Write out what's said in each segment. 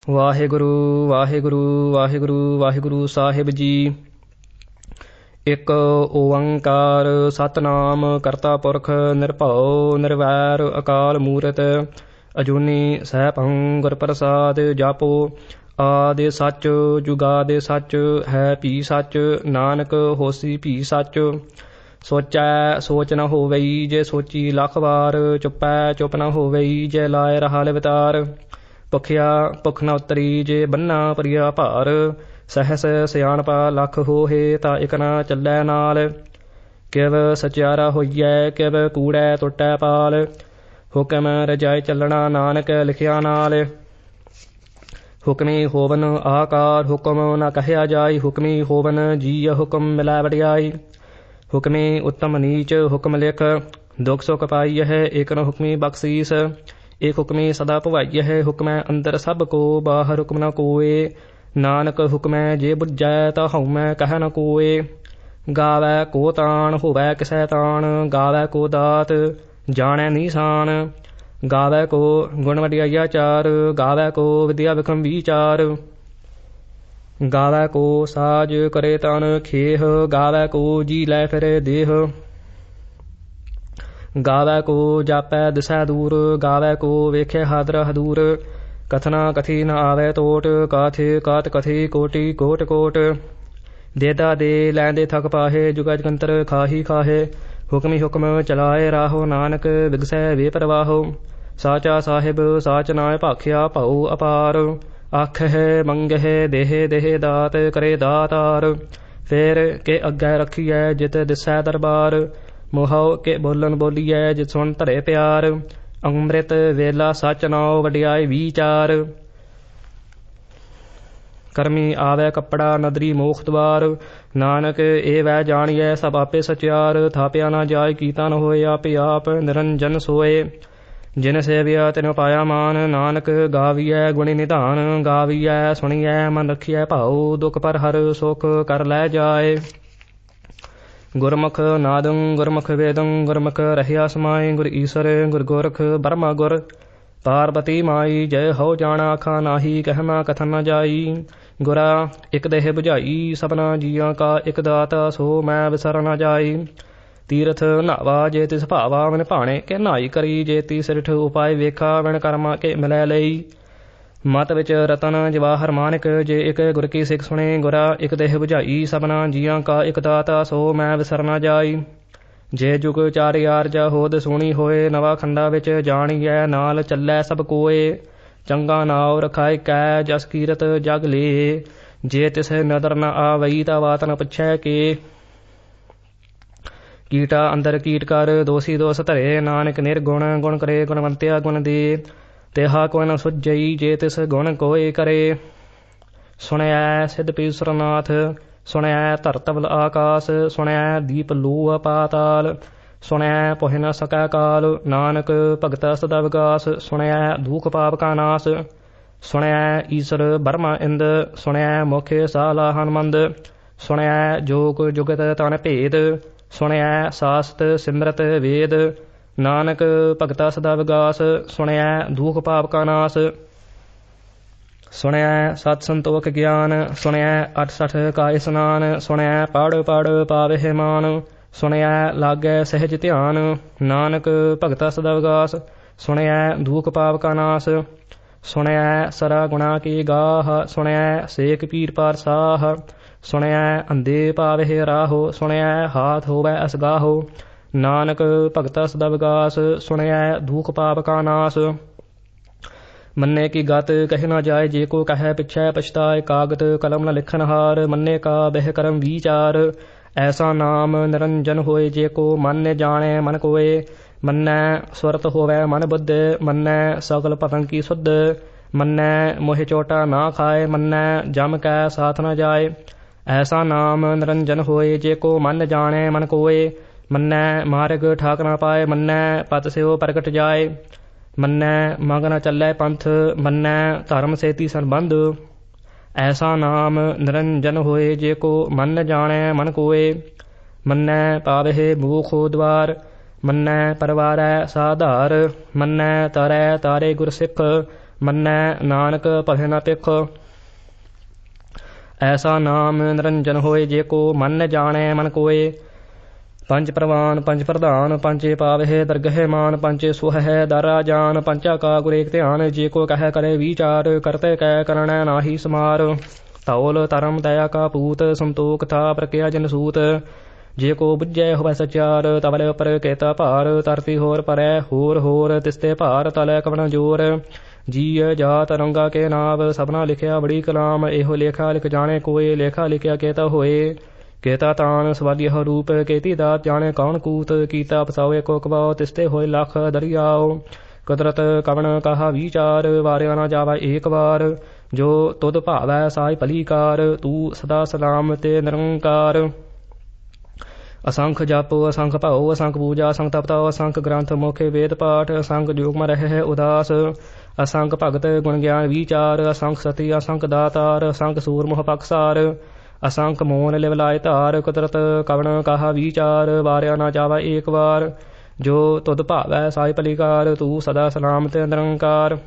ਵਾਹਿਗੁਰੂ ਵਾਹਿਗੁਰੂ ਵਾਹਿਗੁਰੂ ਵਾਹਿਗੁਰੂ ਸਾਹਿਬ ਜੀ। ਇੱਕ ਓੰਕਾਰ ਸਤਿਨਾਮ ਕਰਤਾ ਪੁਰਖ ਨਿਰਭਉ ਨਿਰਵੈਰ ਅਕਾਲ ਮੂਰਤ ਅਜੂਨੀ ਸੈਭੰ ਗੁਰ ਪ੍ਰਸਾਦ। ਜਾਪੋ ਆਦਿ ਸੱਚ ਜੁਗਾਦਿ ਸੱਚ ਹੈ ਭੀ ਸੱਚ, ਨਾਨਕ ਹੋਸੀ ਭੀ ਸੱਚ। ਸੋਚੈ ਸੋਚ ਨ ਹੋਵਈ ਜੇ ਸੋਚੀ ਲੱਖ ਵਾਰ, ਚੁੱਪੈ ਚੁੱਪ ਨ ਹੋਵਈ ਜੇ ਲਾਇ ਰਹਾ ਲਿਵਤਾਰ। ਭੁਖਿਆ ਭੁੱਖ ਨ ਉਤਰੀ ਜੇ ਬੰਨਾ ਪ੍ਰਿਆ ਭਾਰ, ਸਹਸ ਸਿਆਣਪਾ ਲੱਖ ਹੋਹੇ ਤਾਂ ਇਕ ਨ ਚੱਲੈ ਨਾਲ। ਕਿਵ ਸਚਿਆਰਾ ਹੋਈਐ ਕਿਵ ਕੂੜੈ ਟੁੱਟੈ ਪਾਲ, ਹੁਕਮ ਰਜਾਇ ਚੱਲਣਾ ਨਾਨਕ ਲਿਖਿਆ ਨਾਲ। ਹੁਕਮੀ ਹੋਵਨ ਆਕਾਰ ਹੁਕਮ ਨ ਕਹਿਆ ਜਾਈ, ਹੁਕਮੀ ਹੋਵਨ ਜੀਅ ਹੁਕਮ ਮਿਲੈ ਵਡਿਆਈ। ਹੁਕਮੀ ਉੱਤਮ ਨੀਚ ਹੁਕਮ ਲਿਖ, ਦੁਖ ਸੁਖ ਪਾਈਐ ਏਕ ਨ ਹੁਕਮੀ ਬਖਸ਼ੀਸ। ਏਕ ਹੁਕਮੀ ਸਦਾ ਭਵਾਈਐ ਹੁਕਮੈ ਅੰਦਰ ਸਭ ਕੋ, ਬਾਹਰ ਹੁਕਮ ਨ ਕੋਏ। ਨਾਨਕ ਹੁਕਮੈ ਜੇ ਬੁੱਝੈ ਤਾਂ ਹਉਮੈ ਕਹਿ ਨ ਕੋਏ। ਗਾਵੈ ਕੋ ਤਾਣ ਹੋਵੈ ਕਿਸੈ ਤਾਣ, ਗਾਵੈ ਕੋ ਦਾਤ ਜਾਣੈ ਨੀਸਾਨ। ਗਾਵੈ ਕੋ ਗੁਣ ਵਡਿਆਈਆ ਚਾਰ, ਗਾਵੈ ਕੋ ਵਿਦਿਆ ਵਿਖਮ ਵੀਚਾਰ। ਗਾਵੈ ਕੋ ਸਾਜ ਕਰੇ ਤਨ ਖੇਹ, ਗਾਵੈ ਕੋ ਜੀ ਲੈ ਫਿਰੇ ਦੇਹ। ਗਾਵੈ ਕੋ ਜਾਪੈ ਦਿਸੈ ਦੂਰ, ਗਾਵੈ ਕੋ ਵੇਖੈ ਹਾਦਰ ਹਦੂਰ। ਕਥਨਾ ਕਥੀ ਨ ਆਵੈ ਟੋਟ, ਕਾਥੇ ਕਾਤ ਕਥੀ ਕੋਟੀ ਕੋਟ ਕੋਟ। ਦੇਦਾ ਦੇ ਲੈਂਦੇ ਥਕ ਪਾਹੇ, ਜੁਗਾ ਜਗੰਤਰ ਖਾਹੀ ਖਾਹੇ। ਹੁਕਮੀ ਹੁਕਮ ਚਲਾਏ ਰਾਹੋ, ਨਾਨਕ ਵਿਗਸੈ ਵੇ ਪ੍ਰਵਾਹੋ। ਸਾਚਾ ਸਾਹਿਬ ਸਾਚ ਨਾਇ ਭਾਖਿਆ ਭਉ ਅਪਾਰ, ਆਖਹਿ ਮੰਗਹਿ ਦੇਹ ਦੇਹ ਦਾਤ ਕਰੇ ਦਾਤਾਰ। ਫੇਰ ਕੇ ਅੱਗੇ ਰੱਖੀਐ ਜਿਤ ਦਿਸੈ ਦਰਬਾਰ, ਮੋਹਉ ਕੇ ਬੋਲਣ ਬੋਲੀਐ ਜਿਤ ਸੁਣ ਧਰੇ ਪਿਆਰ। ਅੰਮ੍ਰਿਤ ਵੇਲਾ ਸਚ ਨਾਉ ਵਡਿਆਈ ਵੀਚਾਰ, ਕਰਮੀ ਆਵੈ ਕੱਪੜਾ ਨਦਰੀ ਮੋਖ ਦਵਾਰ। ਨਾਨਕ ਇਹ ਵੈ ਜਾਣੀਐ ਸਭ ਆਪੇ ਸਚਿਆਰ, ਥਾਪਿਆ ਨਾ ਜਾਇ ਕੀਤਾ ਨ ਹੋਏ ਆਪੇ ਆਪ ਨਿਰੰਜਨ ਸੋਏ। ਜਿਨ ਸੇਵਿਆ ਤਿਨ ਪਾਇਆ ਮਾਨ, ਨਾਨਕ ਗਾਵੀਐ ਗੁਣੀ ਨਿਧਾਨ। ਗਾਵੀਐ ਸੁਣੀਐ ਮਨ ਰੱਖੀਐ ਭਾਉ, ਦੁਖ ਪਰ ਹਰ ਸੁਖ ਕਰ ਲੈ ਜਾਏ। ਗੁਰਮੁਖ ਨਾਦੰ ਗੁਰਮੁਖ ਵੇਦੰ, ਗੁਰਮੁਖ ਰਹਿਆ ਸਮਾਈ। ਗੁਰ ਈਸਰ ਗੁਰ ਗੋਰਖ ਬਰਮਾ ਗੁਰ, ਪਾਰਬਤੀ ਮਾਈ। ਜੈ ਹਉ ਜਾਣਾ ਆਖਾ ਨਾਹੀ, ਕਹਿਮਾ ਕਥਨ ਨ ਜਾਈ। ਗੁਰਾ ਇਕ ਦੇਹ ਬੁਝਾਈ, ਸਭਨਾ ਜੀਆਂ ਕਾ ਇਕ ਦਾਤਾ। ਸੋ ਮੈਂ ਵਿਸਰ ਨ ਜਾਈ। ਤੀਰਥ ਨਾਵਾ ਜੇ ਤਿਸ ਭਾਵਾ, ਮਨ ਭਾਣੇ ਕੇ ਨਾਈ ਕਰੀ। ਜੇ ਤੀ ਸਿਰਠ ਉਪਾਏ ਵੇਖਾ, ਵਣ ਕਰਮਾ ਕੇ ਮਿਲੈ ਲਈ। ਮਤ ਵਿੱਚ ਰਤਨ ਜਵਾਹਰ ਮਾਨਿਕ, ਜੇ ਇੱਕ ਗੁਰ ਕੀ ਸਿੱਖ ਸੁਣੇ। ਗੁਰਾ ਇੱਕ ਦੇਹ ਬੁਝਾਈ, ਸਭਨਾ ਜੀਆਂ ਕਾ ਇੱਕ ਦਾਤਾ। ਸੋ ਮੈਂ ਵਿਸਰ ਨ ਜਾਈ। ਜੇ ਜੁਗ ਚਾਰਿ ਆਰਜਾ ਹੋਦ ਸੁਣੀ ਹੋਏ, ਨਵਾ ਖੰਡਾ ਵਿੱਚ ਜਾਣੀਐ ਨਾਲ ਚੱਲੈ ਸਭ ਕੋਏ। ਚੰਗਾ ਨਾਉ ਰਖਾਇ ਕੈ ਜਸ ਕੀਰਤ ਜਗ ਲੇ, ਜੇ ਤਿਸ ਨਦਰ ਨ ਆਵਈ ਤਾਂ ਬਾਤ ਨ ਪੁੱਛੈ ਕੇ। ਕੀਟਾ ਅੰਦਰ ਕੀਟ ਕਰ ਦੋਸੀ ਦੋਸ ਧਰੇ, ਨਾਨਕ ਨਿਰਗੁਣ ਗੁਣ ਕਰੇ ਗੁਣਵੰਤਿਆ ਗੁਣ ਦੇ। ਤਿਹਾ ਕੋਈ ਨ ਸੁਝਈ ਜੇ ਤਿਸ ਗੁਣ ਕੋਇ ਕਰੇ। ਸੁਣਿਐ ਸਿੱਧ ਪੀਸਰਨਾਥ, ਸੁਣਿਐ ਧਰਤਵਲ ਆਕਾਸ। ਸੁਣਿਐ ਦੀਪ ਲੂਹ ਪਾਤਾਲ, ਸੁਣਿਐ ਪੁਹਿ ਨ ਸਕੈ ਕਾਲ। ਨਾਨਕ ਭਗਤਾ ਸਦਾ ਵਿਗਾਸ, ਸੁਣਿਐ ਦੁਖ ਪਾਪ ਕਾ ਨਾਸ। ਸੁਣਿਐ ਈਸਰ ਬਰਮਾ ਇੰਦ, ਸੁਣਿਐ ਮੁਖ ਸਾਲਾ ਹਨਮੰਦ। ਸੁਣਿਐ ਜੋਗ ਜੁਗਤ ਤਨ ਭੇਦ, ਸੁਣਿਐ ਸਾਸਤ ਸਿਮਰਤ ਵੇਦ। ਨਾਨਕ ਭਗਤਾ ਸਦਾ ਵਿਗਾਸ, ਸੁਣਿਐ ਦੁਖ ਪਾਪ ਕਾ ਨਾਸ। ਸੁਣਿਐ ਸਤ ਸੰਤੋਖ ਗਿਆਨ, ਸੁਣਿਐ 68 ਕਾ ਇਸਨਾਨ। ਸੁਣਿਐ ਪੜ੍ਹ ਪੜ੍ਹ ਪਾਵਹਿ ਮਾਨ, ਸੁਣਿਐ ਲਾਗੈ ਸਹਿਜ ਧਿਆਨ। ਨਾਨਕ ਭਗਤਾ ਸਦਾ ਵਿਗਾਸ, ਸੁਣਿਐ ਦੁਖ ਪਾਪ ਕਾ ਨਾਸ। ਸੁਣਿਐ ਸਰਾ ਗੁਣਾ ਕੀ ਗਾਹ, ਸੁਣਿਐ ਸੇਕ ਪੀਰ ਪਾਰ ਸਾਹ। ਸੁਣਿਐ ਅੰਧੇ ਪਾਵਹਿ ਰਾਹੋ, ਸੁਣਿਐ ਹਾਥ ਹੋਵੈ ਅਸਗਾਹੋ। ਨਾਨਕ ਭਗਤਾ ਸਦਾ ਵਿਗਾਸ, ਸੁਣਿਐ ਦੁਖ ਪਾਪ ਕਾ ਨਾਸ। ਮੰਨੇ ਕੀ ਗਤ ਕਹਿ ਨ ਜਾਏ, ਜੇ ਕੋ ਕਹਿ ਪਿਛੈ ਪਛਤਾਏ। ਕਾਗਦ ਕਲਮ ਨ ਲਿਖਨ ਹਾਰ, ਮੰਨੇ ਕਾ ਬਹਿ ਕਰਮ ਵੀਚਾਰ। ਐਸਾ ਨਾਮ ਨਿਰੰਜਨ ਹੋਏ, ਜੇ ਕੋ ਮਨ ਜਾਣੈ ਮਨ ਕੋਏ। ਮੰਨੈ ਸੁਰਤ ਹੋਵੈ ਮਨ ਬੁੱਧ, ਮੰਨੈ ਸਗਲ ਭਤੰ ਕੀ ਸੁਧ। ਮੰਨੈ ਮੋਹਿ ਚੋਟਾ ਨਾ ਖਾਏ, ਮੰਨੈ ਜਮ ਕੈ ਸਾਥ ਨ ਜਾਏ। ਐਸਾ ਨਾਮ ਨਿਰੰਜਨ ਹੋਏ, ਜੇ ਕੋ ਮਨ ਜਾਣੈ ਮਨ ਕੋਏ। ਮੰਨੈ ਮਾਰਗ ਠਾਕ ਨ ਪਾਏ, ਮੰਨੈ ਪਤ ਸਿਉ ਪ੍ਰਗਟ ਜਾਏ। ਮੰਨੈ ਮੰਗ ਨ ਚੱਲੈ ਪੰਥ, ਮੰਨੈ ਧਰਮ ਸੇਤੀ ਸੰਬੰਧ। ਐਸਾ ਨਾਮ ਨਿਰੰਜਨ ਹੋਏ, ਜੇ ਕੋ ਮਨ ਜਾਣੈ ਮਨ ਕੋਏ। ਮੰਨੈ ਪਾਵਹਿ ਮੂਖੋ ਦਵਾਰ, ਮੰਨੈ ਪਰਵਾਰੈ ਸਾਧਾਰ। ਮੰਨੈ ਤਰੈ ਤਾਰੇ ਗੁਰ ਸਿੱਖ, ਮੰਨੈ ਨਾਨਕ ਭਲੇ ਨਾ ਭਿਖ। ਐਸਾ ਨਾਮ ਨਿਰੰਜਨ ਹੋਏ, ਜੇ ਕੋ ਮਨ ਜਾਣੈ ਮਨ ਕੋਏ। ਪੰਜ ਪ੍ਰਵਾਨ ਪੰਜ ਪ੍ਰਧਾਨ, ਪੰਚੇ ਪਾਵਹਿ ਦਰਗਹਿ ਮਾਨ, ਪੰਚੇ ਸੁਹਹਿ ਦਾਰਾ ਜਾਨ, ਪੰਚਾ ਕਾ ਗੁਰੇਕ ਧਿਆਨ। ਜੇ ਕੋ ਕਹਿ ਕਰੇ ਵਿਚਾਰ, ਕਰਤੇ ਕੈ ਕਰਣੈ ਨਾਹੀ ਸਮਾਰ। ਧੌਲ ਧਰਮ ਦਇਆ ਕਾ ਪੂਤ, ਸੰਤੋਖ ਥਾ ਪ੍ਰਕਿਆ ਜਨ ਸੂਤ। ਜੇ ਕੋ ਬੁੱਝੈ ਹੋਵੈ ਸਚਿਆਰ, ਤਵਲੇ ਉਪਰ ਕੇਤਾ ਭਾਰ। ਧਰਤੀ ਹੋਰ ਪਰੈ ਹੋਰ ਹੋਰ, ਤਿਸਤੇ ਭਾਰ ਤਲੈ ਕਵਣ ਜੋਰ। ਜੀਅ ਜਾਤ ਰੰਗਾ ਕੇ ਨਾਵ, ਸਭਨਾ ਲਿਖਿਆ ਬੜੀ ਕਲਾਮ। ਇਹੋ ਲੇਖਾ ਲਿਖ ਜਾਣੇ ਕੋਏ, ਲੇਖਾ ਲਿਖਿਆ ਕੇਤਾ ਹੋਏ। ਕੇਤਾ ਤਾਨ ਸਵਾਲੀਹ ਰੂਪ, ਕੇਤੀ ਦਾਤ ਜਾਣੇ ਕੌਣ ਕੂਤ। ਕੀਤਾ ਪਸਾਵੇ ਕੋ ਕਵਾਓ, ਤਿਸਤੇ ਹੋਏ ਲੱਖ ਦਰਿਆਓ। ਕੁਦਰਤ ਕਵਣ ਕਹਾ ਵਿਚਾਰ, ਵਾਰਿਆ ਨਾ ਜਾਵਾ ਏਕ ਵਾਰ। ਜੋ ਤੁਧ ਭਾਵੈ ਸਾਈ ਭਲੀ ਕਾਰ, ਤੂੰ ਸਦਾ ਸਲਾਮ ਤੇ ਨਿਰੰਕਾਰ। ਅਸੰਖ ਜਪ ਅਸੰਖ ਭਾਉ, ਅਸੰਖ ਪੂਜਾ ਅਸੰਖ ਤਪਤਾਉ। ਅਸੰਖ ਗ੍ਰੰਥ ਮੁਖੇ ਵੇਦ ਪਾਠ, ਅਸੰਖ ਜੋਗ ਰਹਿ ਉਦਾਸ। ਅਸੰਖ ਭਗਤ ਗੁਣ ਗਿਆਨ ਵਿਚਾਰ, ਅਸੰਖ ਸਤੀ ਅਸੰਖ ਦਾਤਾਰ। ਅਸੰਖ ਸੂਰਮੁਹ ਪਖਸਾਰ, ਅਸੰਖ ਮੋਨ ਲਿਵ ਲਾਇ ਧਾਰ। ਕੁਦਰਤ ਕਵਣ ਕਹਾ ਵਿਚਾਰ, ਵਾਰਿਆ ਨਾ ਜਾਵਾ ਏਕ ਵਾਰ। ਜੋ ਤੁਧ ਭਾਵੈ ਸਾਈ ਭਲੀ ਕਾਰ, ਤੂੰ ਸਦਾ ਸਲਾਮ ਤੇ ਨਿਰੰਕਾਰ।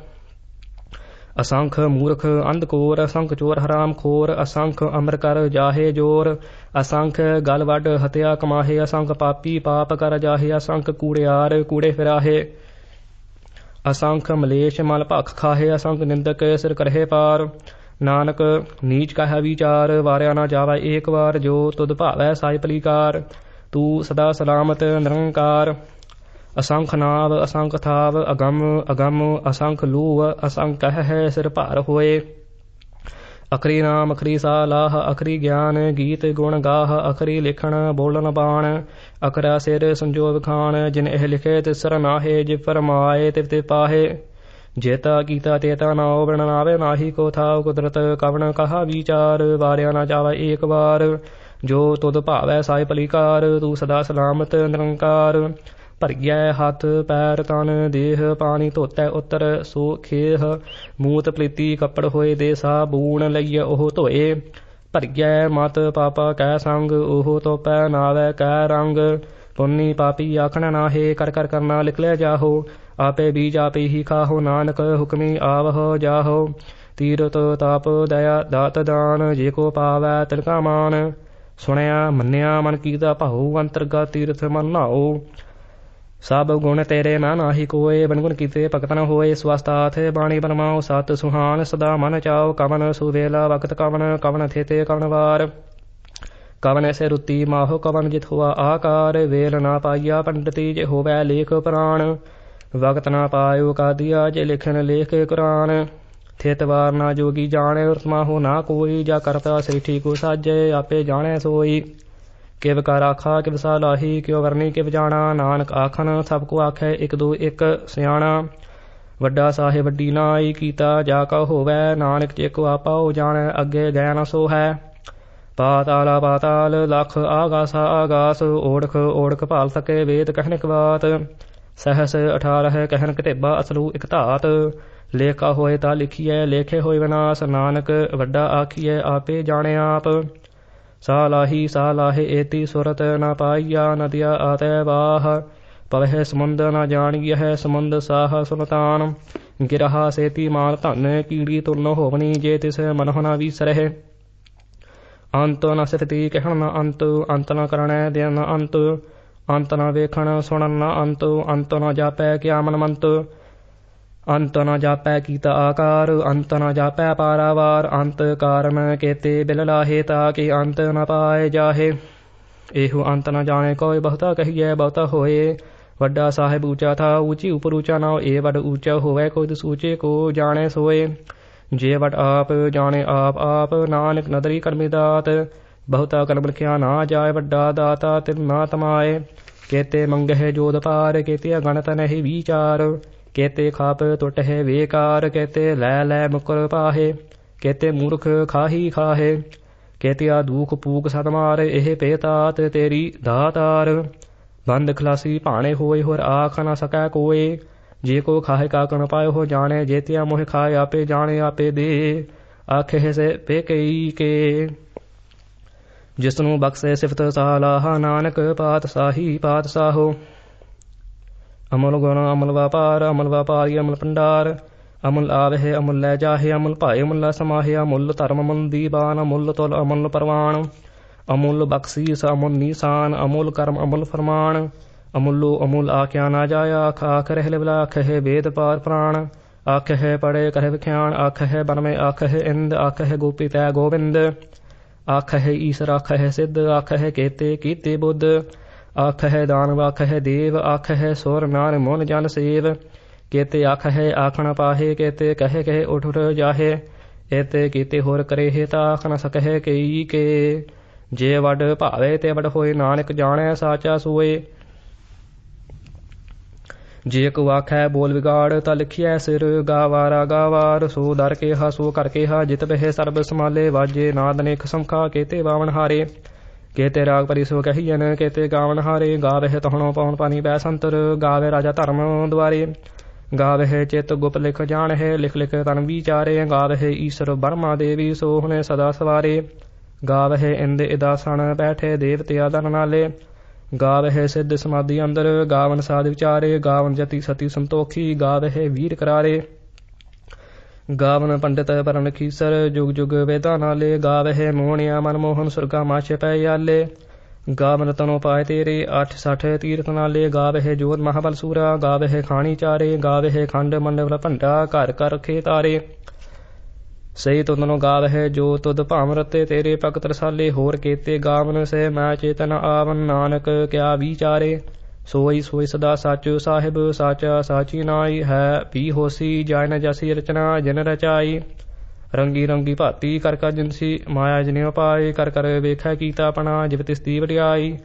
ਅਸੰਖ ਮੂਰਖ ਅੰਧਕੋਰ, ਅਸੰਖ ਚੋਰ ਹਰਾਮ ਖੋਰ। ਅਸੰਖ ਅਮਰ ਕਰ ਜਾਹੇ ਜੋਰ, ਅਸੰਖ ਗਲ ਵੱਢ ਹਤਿਆ ਕਮਾਹੇ। ਅਸੰਖ ਪਾਪੀ ਪਾਪ ਕਰ ਜਾਹੇ, ਅਸੰਖ ਕੂੜਿਆਰ ਕੂੜੇ ਫਿਰਾਹੇ। ਅਸੰਖ ਮਲੇਸ਼ ਮਲ ਭਖ ਖਾਹੇ, ਅਸੰਖ ਨਿੰਦਕ ਸਿਰ ਕਰਹਿ ਪਾਰ। ਨਾਨਕ ਨੀਚ ਕਹਿ ਵਿਚਾਰ, ਵਾਰਿਆ ਨਾ ਜਾਵਾ ਏਕ ਵਾਰ। ਜੋ ਤੁਧ ਭਾਵੈ ਸਾਈ ਭਲੀ ਕਾਰ, ਤੂੰ ਸਦਾ ਸਲਾਮਤ ਨਿਰੰਕਾਰ। ਅਸੰਖ ਨਾਵ ਅਸੰਖ ਥਾਵ, ਅਗੰਮ ਅਗੰਮ ਅਸੰਖ ਲੂਹ। ਅਸੰਖ ਕਹਿ ਸਿਰ ਭਾਰ ਹੋਏ। ਅਖਰੀ ਨਾਮ ਅਖਰੀ ਸਾਲਾਹ, ਅਖਰੀ ਗਿਆਨ ਗੀਤ ਗੁਣ ਗਾਹ। ਅਖਰੀ ਲਿਖਣ ਬੋਲਣ ਬਾਣ, ਅਖਰਾ ਸਿਰ ਸੰਜੋਗ ਖਾਨ। ਜਿਨ ਇਹ ਲਿਖੇ ਤਿਸਰ ਨਾਹੇ, ਜਿ ਫਰਮਾਏ ਤਿਵ ਤਿਵ ਪਾਹੇ। ਜੇਤਾ ਕੀਤਾ ਤੇਤਾ ਨਾਉ, ਬਿਨ ਨਾਵੇ ਨਾਹੀ ਕੋ ਥਾਉ। ਕੁਦਰਤ ਕਵਣ ਕਹਾ ਵਿਚਾਰ, ਵਾਰਿਆ ਨਾ ਜਾਵਾ ਏਕ ਵਾਰ। ਜੋ ਤੁਧ ਭਾਵੈ ਸਾਈ ਭਲੀ ਕਾਰ, ਤੂੰ ਸਦਾ ਸਲਾਮਤ ਨਿਰੰਕਾਰ। ਭਰੀਐ ਹੱਥ ਪੈਰ ਤਨ ਦੇਹ, ਪਾਣੀ ਧੋਤੈ ਉਤਰ ਸੋ ਖੇਹ। ਮੂਤ ਪਲੀਤੀ ਕੱਪੜ ਹੋਏ ਦੇ ਸਾਬੂਣ, ਲਈਐ ਉਹ ਧੋਏ। ਭਰੀਐ ਮਤ ਪਾਪਾ ਕੈ ਸੰਗ, ਉਹ ਤੋਪੈ ਨਾਵੈ ਕੈ ਰੰਗ। ਪੁੰਨੀ ਪਾਪੀ ਆਖਣ ਨਾਹੇ, ਕਰ ਕਰ ਕਰਨਾ ਲਿਖ ਲੈ ਜਾਹੋ। ਆਪੇ ਬੀਜ ਆਪੇ ਹੀ ਖਾਹੋ, ਨਾਨਕ ਹੁਕਮੀ ਆਵਹੁ ਜਾਹੋ। ਤੀਰਤ ਤਾਪ ਦਇਆ ਦਾਤ ਦਾਨ, ਜੇ ਕੋ ਪਾਵੈ ਤਿਲਕਾ ਮਾਨ। ਸੁਣਿਆ ਮੰਨਿਆ ਮਨ ਕੀਤਾ ਭਾਉ, ਅੰਤਰਗਤ ਤੀਰਥ ਮਨ ਨਾਉ। ਸਭ ਗੁਣ ਤੇਰੇ ਮੈਂ ਨਾਹੀ ਕੋਏ, ਬਨ ਗੁਣ ਕੀਤੇ ਭਗਤ ਨ ਹੋਏ। ਸਵਸਤਾਥ ਬਾਣੀ ਬਨਮਾਓ, ਸਤ ਸੁਹਾਨ ਸਦਾ ਮਨ ਚਾਓ। ਕਵਨ ਸੁਵੇਲਾ ਵਕਤ ਕਵਨ, ਕਵਨ ਥੇਤੇ ਕਵਨ ਵਾਰ। ਕਵਨ ਐਸੇ ਰੁੱਤੀ ਮਾਹੋ, ਕਵਨ ਜਿਤ ਹੋਆ ਆਕਾਰ। ਵੇਲ ਨਾ ਪਾਈਆ ਪੰਡਤੀ, ਜੇ ਹੋਵੈ ਲੇਖ ਪੁਰਾਣ। ਵਕਤ ਨਾ ਪਾਇਓ ਕਾਦੀਆ, ਜੇ ਲਿਖਣ ਲੇਖ ਕੁਰਾਨ। ਥਿਤ ਵਾਰ ਨਾ ਜੋਗੀ ਜਾਣੈ, ਮਾਹੋ ਨਾ ਕੋਈ। ਜਾ ਕਰਤਾ ਸ੍ਰਿਸ਼ਟੀ ਕੋ ਸਾਜੈ, ਆਪੇ ਜਾਣੈ ਸੋਈ। ਕਿਵ ਕਰ ਆਖਾ ਕਿਵ ਸਾਲਾਹੀ, ਕਿਉ ਵਰਨੀ ਕਿਵ ਜਾਣਾ। ਨਾਨਕ ਆਖਣ ਸਭ ਕੋ ਆਖੈ, ਇੱਕ ਦੋ ਇੱਕ ਸਿਆਣਾ। ਵੱਡਾ ਸਾਹਿਬ ਵੱਡੀ ਨਾਈ, ਕੀਤਾ ਜਾ ਕਾ ਹੋਵੈ। ਨਾਨਕ ਜੇ ਕੋ ਆਪਾਉ ਜਾਣੈ, ਅੱਗੇ ਗੈ ਨ ਸੋ ਹੈ। ਪਾਤਾਲਾ ਪਾਤਾਲ ਲਖ ਆਗਾਸਾ ਆਗਾਸ। ਓੜਖ ਓੜਖ ਭਾਲ ਸਕੇ, ਵੇਦ ਕਹਿਣ ਬਾਤ। ਸਹਸ 18 ਕਹਿਣ ਕਤੇਬਾ, ਅਸਲੂ ਇਕ ਧਾਤ। ਲੇਖਾ ਹੋਏ ਤਾਂ ਲਿਖੀਐ, ਲੇਖੇ ਹੋਏ ਵਿਨਾਸ਼। ਨਾਨਕ ਵੱਡਾ ਆਖੀਐ, ਆਪੇ ਜਾਣੇ ਆਪ। ਸਾਲਾਹੀ ਸਾਲਾਹੇ ਏਤੀ ਸੁਰਤ, ਨਾ ਪਾਈਆ ਨਦੀਆ ਆਤੈ ਬਾਹ। ਪਵਹਿ ਸਮੁੰਦ ਨਾ ਜਾਣੀਐ, ਸਮੁੰਦ ਸਾਹ ਸੁਲਤਾਨ। ਗਿਰਹਾ ਸੇਤੀ ਮਾਲ ਧਨ, ਕੀੜੀ ਤੁਰਨ ਹੋਵਣੀ। ਜੇ ਤਿਸ ਮਨਹੁ ਨਾ ਵੀਸਰਹਿ, ਅੰਤ ਨ ਸਿਫਤੀ ਕਹਿਣ ਨਾ ਅੰਤ। ਅੰਤ ਨ ਕਰਣੈ ਦਿਨ ਨ ਅੰਤ, ਅੰਤ ਨ ਵੇਖਣ ਸੁਣਨ ਨ ਅੰਤ। ਅੰਤ ਨ ਜਾਪੈ ਕਿਆ ਮਨ ਮੰਤ, ਅੰਤ ਨ ਜਾਪੈ ਕੀਤਾ ਆਕਾਰ। ਅੰਤ ਨ ਜਾਪੈ ਪਾਰਾਵਾਰ, ਅੰਤ ਕਾਰਨ ਕੇਤੇ ਬਿਲ ਲਾਹੇ। ਤਾ ਕਿ ਅੰਤ ਨ ਪਾਏ ਜਾਹੇ, ਇਹੋ ਅੰਤ ਨ ਜਾਣੇ ਕੋਇ। ਬਹੁਤਾ ਕਹੀਐ ਬਹੁਤਾ ਹੋਏ, ਵੱਡਾ ਸਾਹਿਬ ਊਚਾ ਥਾ। ਊਚੀ ਉਪਰ ਊਚਾ ਨਾਉ, ਇਹ ਵੱਡ ਊਚਾ ਹੋਵੈ। ਕੋਈ ਤਿਸ ਊਚੇ ਕੋ ਜਾਣੇ ਸੋਏ। ਜੇ ਵੱਡ ਆਪ ਜਾਣੇ ਆਪ ਆਪ, ਨਾਨਕ ਨਦਰੀ ਕਰਮੀ ਦਾਤ। ਬਹੁਤਾ ਕਰਮ ਲਿਖਿਆ ਨਾ ਜਾਏ, ਵੱਡਾ ਦਾਤਾ ਤਿਲ ਨਾ ਤਮਾਏ। ਕੇਤੇ ਮੰਗਹਿ ਜੋਧ ਪਾਰ, ਕੇਤੇ ਗਣਤ ਨਹੀਂ ਵਿਚਾਰ। ਕੇਤੇ ਖਾਪ ਟੁੱਟ ਹੈ ਵੇਕਾਰ, ਕੇਤੇ ਲੈ ਲੈ ਮੁਕਰ ਪਾਹੇ। ਕੇਤੇ ਮੂਰਖ ਖਾਹੀ ਖਾਹੇ, ਕੇਤਿਆ ਦੂਖ ਪੂਕ ਸਦ ਮਾਰ। ਇਹ ਪੇਤਾਤ ਤੇਰੀ ਦਾਤਾਰ, ਬੰਦ ਖਲਾਸੀ ਭਾਣੇ ਹੋਏ। ਹੋਰ ਆਖ ਨਾ ਸਕੈ ਕੋਏ, ਜੇ ਕੋ ਖਾਹੇ ਕਾਕਣ ਪਾਏ ਹੋ ਜਾਣੇ। ਜੇਤਿਆ ਮੋਹ ਖਾਏ ਆਪੇ ਜਾਣੇ ਆਪੇ ਦੇ, ਆਖੇ ਸੇ ਪੇਕਈ ਕੇ। ਜਿਸਨੂੰ ਬਖਸ਼ੇ ਸਿਫਤ ਸਾਲਾਹ, ਨਾਨਕ ਪਾਤਸ਼ਾਹੀ ਪਾਤਸ਼ਾਹੋ। ਅਮਲ ਗੁਣ ਅਮਲ ਵਪਾਰ, ਅਮਲ ਵਪਾਰੀ ਅਮਲ ਭੰਡਾਰ। ਅਮੁੱਲ ਆਵਹਿ ਅਮੁੱਲ ਲੈ ਜਾਹੇ ਅਮੁੱਲ ਭਾਏ ਅਮੁੱਲ ਸਮਾਹੇ ਅਮੁੱਲ ਧਰਮ ਅਮੁੱਲ ਦੀਵਾਨ ਅਮੁੱਲ ਤੁਲ ਅਮੁੱਲ ਪਰਵਾਨ ਅਮੁੱਲ ਬਖਸ਼ੀਸ ਅਮੁੱਲ ਨੀਸਾਨ ਅਮੁੱਲ ਕਰਮ ਅਮੁੱਲ ਫਰਮਾਨ ਅਮੁੱਲੋ ਅਮੁੱਲ ਆਖਿਆ ਨਾ ਜਾਇਆ ਆਖ ਆਖ ਰਹਿ ਲਿਵਲਾ ਆਖ ਹੈ ਵੇਦ ਪਾਰ ਪ੍ਰਾਣ ਆਖ ਹੈ ਪੜੇ ਕਰਹਿ ਵਿਖਿਆਨ ਆਖ ਹੈ ਬਨਮੇ ਆਖ ਹੈ ਇੰਦ ਆਖ ਹੈ ਗੋਪੀ ਤੈ ਗੋਬਿੰਦ ਆਖ ਹੈ ਈਸਰ ਆਖ ਹੈ ਸਿੱਧ ਆਖ ਹੈ ਕੇਤੇ ਕੀਤੇ ਬੁੱਧ ਆਖ ਹੈ ਦਾਨਵ ਆਖ ਹੈ ਦੇਵ ਆਖ ਹੈ ਸੁਰ ਨਾਰ ਮਨ ਜਨ ਸੇਵ ਕੇਤੇ ਆਖ ਹੈ ਆਖਣ ਪਾਹੇ ਕੇਤੇ ਕਹੇ ਕਹੇ ਉਠ ਉਠ ਜਾਹੇ ਏਤੇ ਕੀਤੇ ਹੋਰ ਕਰੇ ਹੈ ਤਾਂ ਆਖ ਨ ਸਕਹਿ ਕਈ ਕੇ ਜੇ ਵੱਡ ਭਾਵੇ ਤੇ ਵੱਡ ਹੋਏ ਨਾਨਕ ਜਾਣੈ ਸਾਚਾ ਸੋਏ ਜੇ ਕੋ ਆਖੈ ਬੋਲ ਵਿਗਾੜ ਤਾਂ ਲਿਖਿਐ ਸਿਰ ਗਾਵਾਰਾ ਗਾਵਾਰ ਸੋ ਦਰ ਕੇ ਹਾ ਸੋ ਕਰ ਕੇ ਹਾ ਜਿਤ ਬਹਿ ਸਰਬ ਸਮਾਲੇ ਵਾਜੇ ਨਾਦ ਨੇਕ ਸੰਖਾ ਕੇਤੇ ਬਾਵਨ ਹਾਰੇ ਕੇਤੇ ਰਾਗ ਪਰੀ ਸੋ ਕਹੀਐਨ ਕੇਤੇ ਗਾਵਨ ਹਾਰੇ ਗਾਵਹਿ ਤਹਣੋ ਪਉਣ ਪਾਣੀ ਬੈ ਸੰਤਰ ਗਾਵੇ ਰਾਜਾ ਧਰਮ ਦੁਆਰੇ ਗਾਵਹਿ ਚਿਤ ਗੁਪ ਲਿਖ ਜਾਣਹਿ ਲਿਖ ਲਿਖ ਤਨ ਵਿਚਾਰੇ ਗਾਵਹਿ ਈਸ਼ਰ ਬਰਮਾ ਦੇਵੀ ਸੋ ਹੁਨੇ ਸਦਾ ਸਵਾਰੇ ਗਾਵਹਿ ਇੰਦ ਇਦਾਸਣ ਬੈਠੇ ਦੇਵਤਿਆ ਦਨ ਨਾਲੇ ਗਾਵਹਿ ਸਿੱਧ ਸਮਾਧੀ ਅੰਦਰ ਗਾਵਨ ਸਾਧ ਵਿਚਾਰੇ ਗਾਵਨ ਜਤੀ ਸਤੀ ਸੰਤੋਖੀ ਗਾਵਹਿ ਵੀਰ ਕਰਾਰੇ ਗਾਵਨ ਪੰਡਿਤ ਪਰਨ ਖੀਸਰ ਜੁਗ ਜੁਗ ਵੇਦਾਂ ਨਾਲੇ ਗਾਵਹਿ ਮੋਹਣਿਆ ਮਨਮੋਹਨ ਸੁਰਗਾ ਮਾਛ ਪੈ ਆਲੇ ਗਾਵਨ ਤਨੋ ਪਾਏ ਤੇਰੇ 860 ਤੀਰਥ ਨਾਲੇ ਗਾਵਹਿ ਜੋਤ ਮਹਾਬਲ ਸੂਰਾ ਗਾਵਹਿ ਖਾਣੀ ਚਾਰੇ ਗਾਵਹਿ ਖੰਡ ਮੰਡਲ ਭੰਡਾ ਘਰ ਘਰ ਰਖੇ ਤਾਰੇ ਸਹੀ ਤੁਧਨੋ ਗਾਵਹਿ ਜੋ ਤੁਧ ਭਾਵ ਰਤੇ ਤੇਰੇ ਭਗਤ ਰਸਾਲੇ ਹੋਰ ਕੇਤੇ ਗਾਵਨ ਸੇ ਮੈਂ ਚੇਤਨ ਆਵਨ ਨਾਨਕ ਕਿਆ ਵਿਚਾਰੇ ਸੋਈ ਸੋਈ ਸਦਾ ਸਾਚੋ ਸਾਹਿਬ ਸਾਚਾ ਸਾਚੀ ਨਾਈ ਹੈ ਵੀ ਹੋਸੀ ਜਾਇ ਨ ਜਸੀ ਰਚਨਾ ਜਿਨ ਰਚਾਈ ਰੰਗੀ ਰੰਗੀ ਭਾਤੀ ਕਰ ਕਰ ਜਿਨਸੀ ਮਾਇਆ ਜਿਨਿ ਪਾਈ ਕਰ ਕਰ ਵੇਖੈ ਕੀਤਾ ਆਪਣਾ ਜਿਵ ਤਿਸ ਦੀ ਵਡਿਆਈ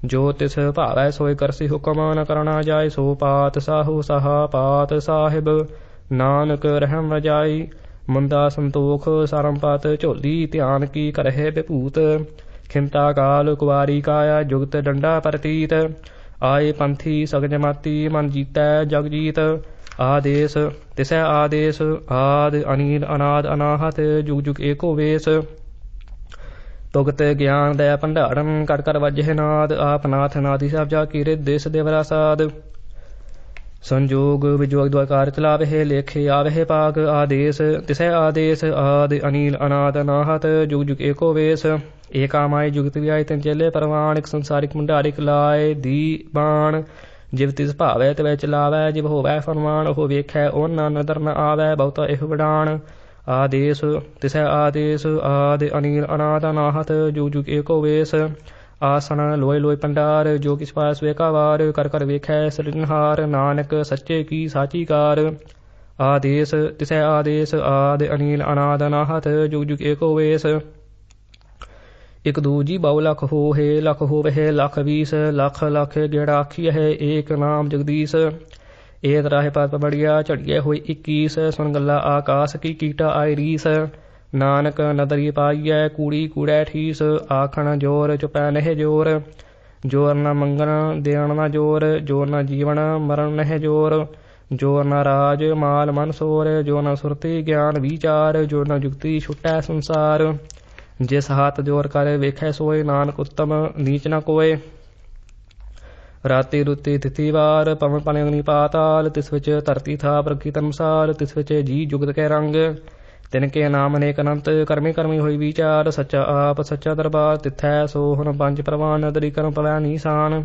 ਜੋ ਤਿਸ ਭਾਵੈ ਸੋਈ ਕਰਸੀ ਹੁਕਮ ਨ ਕਰਨਾ ਜਾਏ ਸੋ ਪਾਤ ਸਾਹੂ ਸਹਾ ਪਾਤ ਸਾਹਿਬ ਨਾਨਕ ਰਹਿਮ ਰਜਾਈ ਮੁੰਦਾ ਸੰਤੋਖ ਸਰਮਪਤ ਝੋਲੀ ਧਿਆਨ ਕੀ ਕਰਹਿ ਵਿਭੂਤ ਖਿੰਤਾ ਕਾਲ ਕੁਵਾਰੀ ਕਾਇਆ ਜੁਗਤ ਡੰਡਾ ਪ੍ਰਤੀਤ ਆਏ ਪੰਥੀ ਸਗਜ ਮਾਤੀ ਮਨ ਜੀਤੈ ਜਗ ਜੀਤ ਆਦੇਸ ਤਿਸੈ ਆਦੇਸ ਆਦ ਅਨੀਲ ਅਨਾਦ ਅਨਾਹਤ ਜੁਗ ਜੁਗ ਏਕੋ ਵੇਸ ਤੁਗਤ ਗਿਆਨ ਦਇਆ ਭੰਡਾਰਨ ਕਰ ਕਰ ਵਜਹਿ ਨਾਦ ਆਪ ਨਾਥ ਨਾਦੀ ਸਭ ਜਾ ਕੀ ਰਿਦ ਦੇਸ ਦੇਵਰਾ ਸਾਧ ਸੰਜੋਗ ਵਿਜੋਗ ਦਵਾਕਾਰ ਚਲਾਵਹਿ ਲੇਖੇ ਆਵਹਿ ਪਾਗ ਆਦੇਸ ਤਿਸੈ ਆਦੇਸ ਆਦ ਅਨੀਲ ਅਨਾਦ ਅਨਾਹਤ ਜੁਗ ਜੁਗ ਏਕੋ ਵੇਸ ਏਕਾ ਮਾਈ ਜੁਗਤ ਵਿਆਇ ਤਿਨ ਚੇਲੇ ਪਰਵਾਨਿਕ ਸੰਸਾਰਿਕ ਮੁੰਡਾਰਿਕ ਲਾਏ ਦੀ ਬਾਣ ਜਿਵ ਤਿਸ ਭਾਵੈ ਤਵੈ ਚਲਾਵੈ ਜਿਵ ਹੋਵੈ ਫਰਮਾਨ ਉਹ ਵੇਖੈ ਉਹਨਾਂ ਨਦਰ ਨ ਆਵੈ ਬਹੁਤਾ ਇਹ ਵਡਾਣ ਆਦੇਸ ਤਿਸੈ ਆਦੇਸ ਆਦ ਅਨੀਲ ਅਨਾਦ ਅਨਾਹਤ ਜੁਗ ਜੁਗ ਏਕੋ ਵੇਸ ਆਸਣ ਲੋਏ ਲੋਏ ਪੰਡਾਰ ਜੋ ਕਿਸ ਪਾਸ ਵੇਖਾ ਵਾਰ ਕਰ ਕਰ ਵੇਖੈ ਸਿਰਜਣਹਾਰ ਨਾਨਕ ਸੱਚੇ ਕੀ ਸਾਚੀ ਕਾਰ ਆਦੇਸ ਤਿਸੈ ਆਦੇਸ ਆਦ ਅਨੀਲ ਅਨਾਦ ਅਨਾਹਤ ਜੁਗ ਜੁਗ ਏਕੋ ਵੇਸ ਇਕ ਦੂਜੀ ਬਹੁ ਲਖ ਹੋਹੇ ਲਖ ਹੋਵਹਿ ਲੱਖ 20 ਲੱਖ ਲੱਖ ਗੇੜਾ ਆਖੀਐ ਏਕ ਨਾਮ ਜਗਦੀਸ਼ ਏਤ ਰਾਹੇ ਪਤ ਬੜੀਆ ਝੜੀਏ ਹੋਈ 21 ਸੁਣ ਗੱਲਾ ਆਕਾਸ ਕੀ ਕੀਟਾ ਆਈ ਰੀਸ ਨਾਨਕ ਨਦਰੀ ਪਾਈਐ ਕੂੜੀ ਕੂੜੈ ਠੀਸ ਆਖਣ ਜੋਰ ਚੁਪੈ ਨਹਿ ਜੋਰ ਜੋਰ ਨ ਮੰਗਣ ਦੇਣ ਨ ਜੋਰ ਜੋਰ ਨ ਜੀਵਨ ਮਰਨ ਨਹਿ ਜੋਰ ਜੋਰ ਨ ਰਾਜ ਮਾਲ ਮਨ ਸੋਰ ਜੋ ਨ ਸੁਰਤੀ ਗਿਆਨ ਵਿਚਾਰ ਜੋ ਨ ਜੁਗਤੀ ਛੁਟੈ ਸੰਸਾਰ ਜਿਸ ਹੱਥ ਜੋਰ ਕਰ ਵੇਖੈ ਸੋਏ ਨਾਨਕ ਉੱਤਮ ਨੀਚ ਨ ਕੋਏ ਰਾਤੀ ਰੁੱਤੀ ਤਿਥੀ ਵਾਰ ਪਵਨ ਪਨ ਅਗਨੀ ਪਾਤਾਲ ਤਿਸ ਵਿੱਚ ਧਰਤੀ ਥਾਪ ਰੱਖੀ ਤਨਸਾਰ ਤਿਸ ਵਿੱਚ ਜੀ ਜੁਗਤ ਕੈ ਰੰਗ ਤਿਨ ਕੇ ਨਾਮ ਅਨੇਕ ਅਨੰਤ ਕਰਮੀ ਕਰਮੀ ਹੋਈ ਵਿਚਾਰ ਸੱਚਾ ਆਪ ਸੱਚਾ ਦਰਬਾਰ ਤਿਥੈ ਸੋ ਹੁਣ ਪੰਜ ਪ੍ਰਵਾਨ ਨਦਰੀ ਕਰਮ ਪਵੈ ਨੀਸਾਨ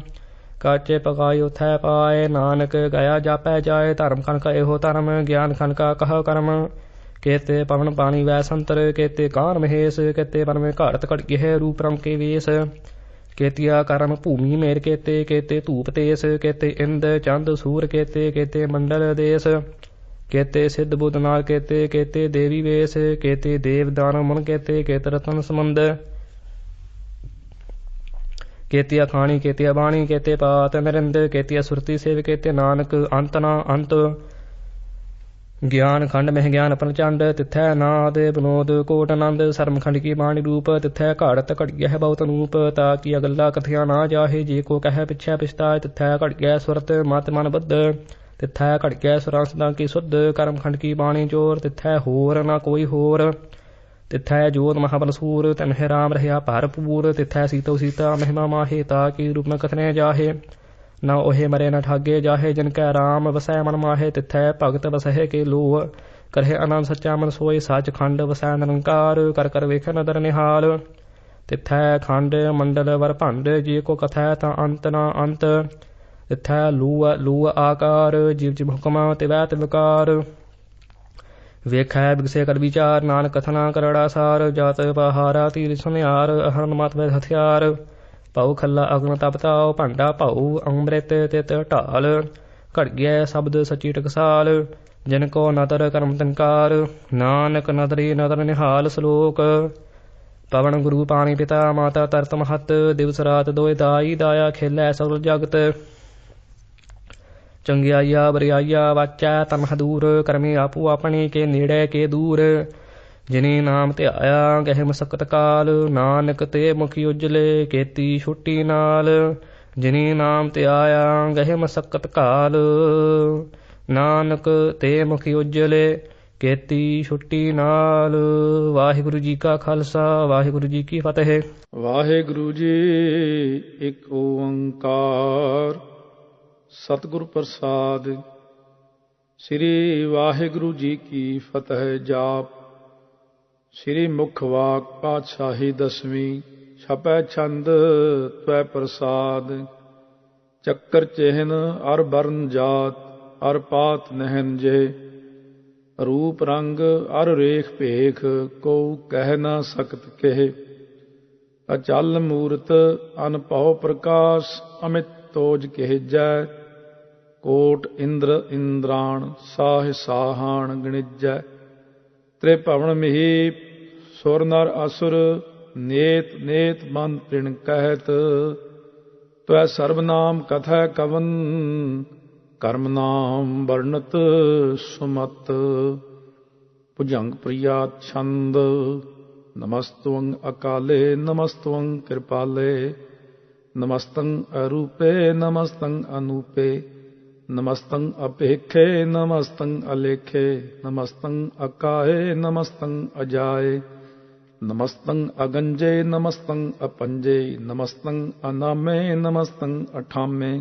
ਕਾਚੇ ਪਕਾਈ ਉਥੈ ਪਾਏ ਨਾਨਕ ਗਿਆ ਜਾਪੈ ਜਾਏ ਧਰਮ ਖਨਕਾ ਇਹੋ ਧਰਮ ਗਿਆਨ ਖਨਕਾ ਕਹ ਕਰਮ ਕੇਤੇ ਪਵਨ ਪਾਣੀ ਵੈ ਸੰਤਰ ਕੇਤੇ ਕਾਨ ਮਹੇਸ਼ ਕੇਤੇ ਪਰਮੇ ਘਾੜਤ ਘੜਗੇ ਰੂਪ ਰੰਗ ਕੇ ਵੇਸ ਕੇਤੀਆ ਕਰਮ ਭੂਮੀ ਮੇਰ ਕੇਤੇ ਕੇਤੇ ਧੂਪ ਤੇਸ ਕੇਤੇ ਇੰਦ ਚੰਦ ਸੂਰ ਕੇਤੇ ਕੇਤੇ ਮੰਡਲ ਦੇਸ ਕੇਤੇ ਸਿੱਧ ਬੁੱਧ ਨਾਲ ਕੇਤੇ ਕੇਤੇ ਦੇਵੀ ਵੇਸ ਕੇਤੇ ਦੇਵ ਦਾਨ ਮਨ ਕੇਤੇ ਕੇਤ ਰਤਨ ਸਮੰਦ ਕੇਤੀਆ ਖਾਣੀ ਕੇਤੀਆ ਬਾਣੀ ਕੇਤੇ ਪਾਤ ਨਰਿੰਦ ਕੇਤੀਆ ਸੁਰਤੀ ਸੇਵ ਕੇਤੇ ਨਾਨਕ ਅੰਤ ਨਾ ਅੰਤ ਗਿਆਨ ਖੰਡ ਮਹਿ ਗਿਆਨ ਪ੍ਰਚੰਡ ਤਿਥੈ ਨਾਦ ਬਨੋਦ ਕੋਟ ਆਨੰਦ ਸਰਮ ਖੰਡ ਕੀ ਬਾਣੀ ਰੂਪ ਤਿਥੈ ਘਾੜਤ ਘੜਿਆ ਹੈ ਬਹੁਤ ਅਨੂਪ ਤਾ ਕੀ ਅਗਲਾ ਕਥਿਆ ਨਾ ਜਾਹੇ ਜੇ ਕੋ ਕਹਿ ਪਿਛੈ ਪਿਛਤਾ ਤਿਥੈ ਘੜਿਆ ਸੁਰਤ ਮਤ ਮਨ ਬੱਧ ਤਿਥੈ ਘੜਿਆ ਸੁਰਾਂਸਦਾ ਕੀ ਸੁਧ ਕਰਮ ਖੰਡ ਕੀ ਬਾਣੀ ਜੋਰ ਤਿਥੈ ਹੋਰ ਨਾ ਕੋਈ ਹੋਰ ਤਿਥੈ ਜੋਤ ਮਹਾਬਲ ਸੂਰ ਤਨਹਿ ਰਾਮ ਰਹਿਆ ਭਰਪੂਰ ਤਿਥੈ ਸੀਤੋ ਸੀਤਾ ਮਹਿਮਾ ਮਾਹੇ ਤਾ ਕੀ ਰੂਪ ਨ ਕਥਨੇ ਜਾਹੇ ਨਾ ਉਹੇ ਮਰੇ ਨ ਠਾਗੇ ਜਾਹੇ ਜਿਨ ਕੈ ਰਾਮ ਵਸੈ ਮਨ ਮਾਹੇ ਤਿਥੈ ਭਗਤ ਵਸਹਿ ਕੇ ਲੋਹ ਕਰਹਿ ਆਨੰਦ ਸੱਚਾ ਮਨ ਸੋਇ ਸੱਚ ਖੰਡ ਵਸੈ ਨਿਰੰਕਾਰ ਕਰ ਕਰ ਵੇਖੈ ਨਦਰ ਨਿਹਾਲ ਤਿਥੈ ਖੰਡ ਮੰਡਲ ਵਰ ਭੰਡ ਜੇ ਕੋ ਕਥੈ ਤਾਂ ਅੰਤ ਨਾ ਅੰਤ ਤਿਥੈ ਲੂ ਆਕਾਰ ਜੀਵ ਜਿਵ ਹੁਕਮਾ ਤਿਵੈ ਤਿਵਕਾਰ ਵੇਖੈ ਬਿਗਸੇ ਕਰ ਵਿਚਾਰ ਨਾਨਕ ਕਥਨਾ ਕਰੜਾ ਸਾਰ ਜਾਤ ਪਹਾਰਾ ਤੀਰ ਸੁਨਿਆਰ ਅਹਰਨ ਮਤ ਵੇ ਹਥਿਆਰ ਭਉ ਖੱਲਾ ਅਗਨ ਤਪ ਤਾਉ ਭਾਂਡਾ ਭਉ ਅੰਮ੍ਰਿਤ ਤਿਤ ਢਾਲ ਘੜ ਗਿਆ ਸ਼ਬਦ ਸਚੀ ਟਕਸਾਲ ਜਿਨ ਕੋ ਨਦਰ ਕਰਮ ਤੰਕਾਰ ਨਾਨਕ ਨਦਰੀ ਨਦਰ ਨਿਹਾਲ ਸਲੋਕ ਪਵਨ ਗੁਰੂ ਪਾਣੀ ਪਿਤਾ ਮਾਤਾ ਤਰਤ ਮਹਤ ਦਿਵਸ ਰਾਤ ਦੋਇ ਦਾਈ ਦਾਇਆ ਖੇਲੈ ਸਗਲ ਜਗਤ ਚੰਗਿਆਈਆ ਬਰਿਆਈਆ ਵਾਚੈ ਤਨ ਹਦੂਰ ਕਰਮੀ ਆਪੂ ਆਪਣੀ ਕੇ ਨੇੜੇ ਕੇ ਦੂਰ ਜਿਨੀ ਨਾਮ ਧਿਆਇਆ ਗਹਿ ਮਸਕਤ ਕਾਲ ਨਾਨਕ ਤੇ ਮੁਖੀ ਉਜਲੇ ਕੀਤੀ ਛੁੱਟੀ ਨਾਲ ਜਿਨੀ ਨਾਮ ਧਿਆਇਆ ਗਹਿ ਮਸਕਤ ਕਾਲ ਨਾਨਕ ਤੇ ਮੁਖੀ ਉਜਲੇ ਕੀਤੀ ਛੁੱਟੀ ਨਾਲ। ਵਾਹਿਗੁਰੂ ਜੀ ਕਾ ਖਾਲਸਾ ਵਾਹਿਗੁਰੂ ਜੀ ਕੀ ਫਤਿਹ। ਵਾਹਿਗੁਰੂ ਜੀ ਇੱਕ ਓੰਕਾਰ ਸਤਿਗੁਰ ਪ੍ਰਸਾਦ। ਸ੍ਰੀ ਵਾਹਿਗੁਰੂ ਜੀ ਕੀ ਫਤਿਹ ਜਾਪ। ਸ੍ਰੀ ਮੁਖ ਵਾਕ ਪਾਤਸ਼ਾਹੀ ਦਸਵੀਂ ਛਪੈ ਛੰਦ ਤਵੈ ਪ੍ਰਸਾਦ। ਚੱਕਰ ਚਿਹਨ ਅਰ ਬਰਨ ਜਾਤ ਅਰ ਪਾਤ ਨਹਿਨ ਜੇ ਰੂਪ ਰੰਗ ਅਰ ਰੇਖ ਭੇਖ ਕੋ ਕਹਿ ਨਾ ਸਕਤ ਕਹਿ। ਅਚਲ ਮੂਰਤ ਅਨਭਉ ਪ੍ਰਕਾਸ਼ ਅਮਿਤ ਤੋਜ ਕਹਿਜੈ ਕੋਟ ਇੰਦਰ ਇੰਦਰਾਣ ਸਾਹ ਸਾਹਾਣ ਗਣਿਜੈ। ਤ੍ਰਿਭਵਨ ਮਿਹੀ ਸੁਰ ਨਰ ਅਸੁਰ ਨੇਤ ਨੇਤ ਮਨ ਤ੍ਰਿਣ ਕਹਿਤ। ਤਵੈ ਸਰਬ ਨਾਮ ਕਥੈ ਕਵਨ ਕਰਮ ਨਾਮ ਵਰਣਤ ਸੁਮਤ। ਭੁਜੰਗ ਪ੍ਰਿਆਤ ਛੰਦ। ਨਮਸਤੁੰ ਅਕਾਲੇ ਨਮਸਤੁੰ ਕਿਰਪਾਲੇ ਨਮਸਤੰ ਅਰੂਪੇ ਨਮਸਤੰ ਅਨੂਪੇ ਨਮਸਤੰ ਅਪੇਖੇ ਨਮਸਤੰ ਅਲੇਖੇ ਨਮਸਤੰ ਅਕਾਹੇ ਨਮਸਤੰ ਅਜਾਏ ਨਮਸਤੰ ਅਗੰਜੇ ਨਮਸਤੰ ਅਪੰਜੇ ਨਮਸਤੰ ਅਨਾਮੇ ਨਮਸਤੰ ਅਠਾਮੇ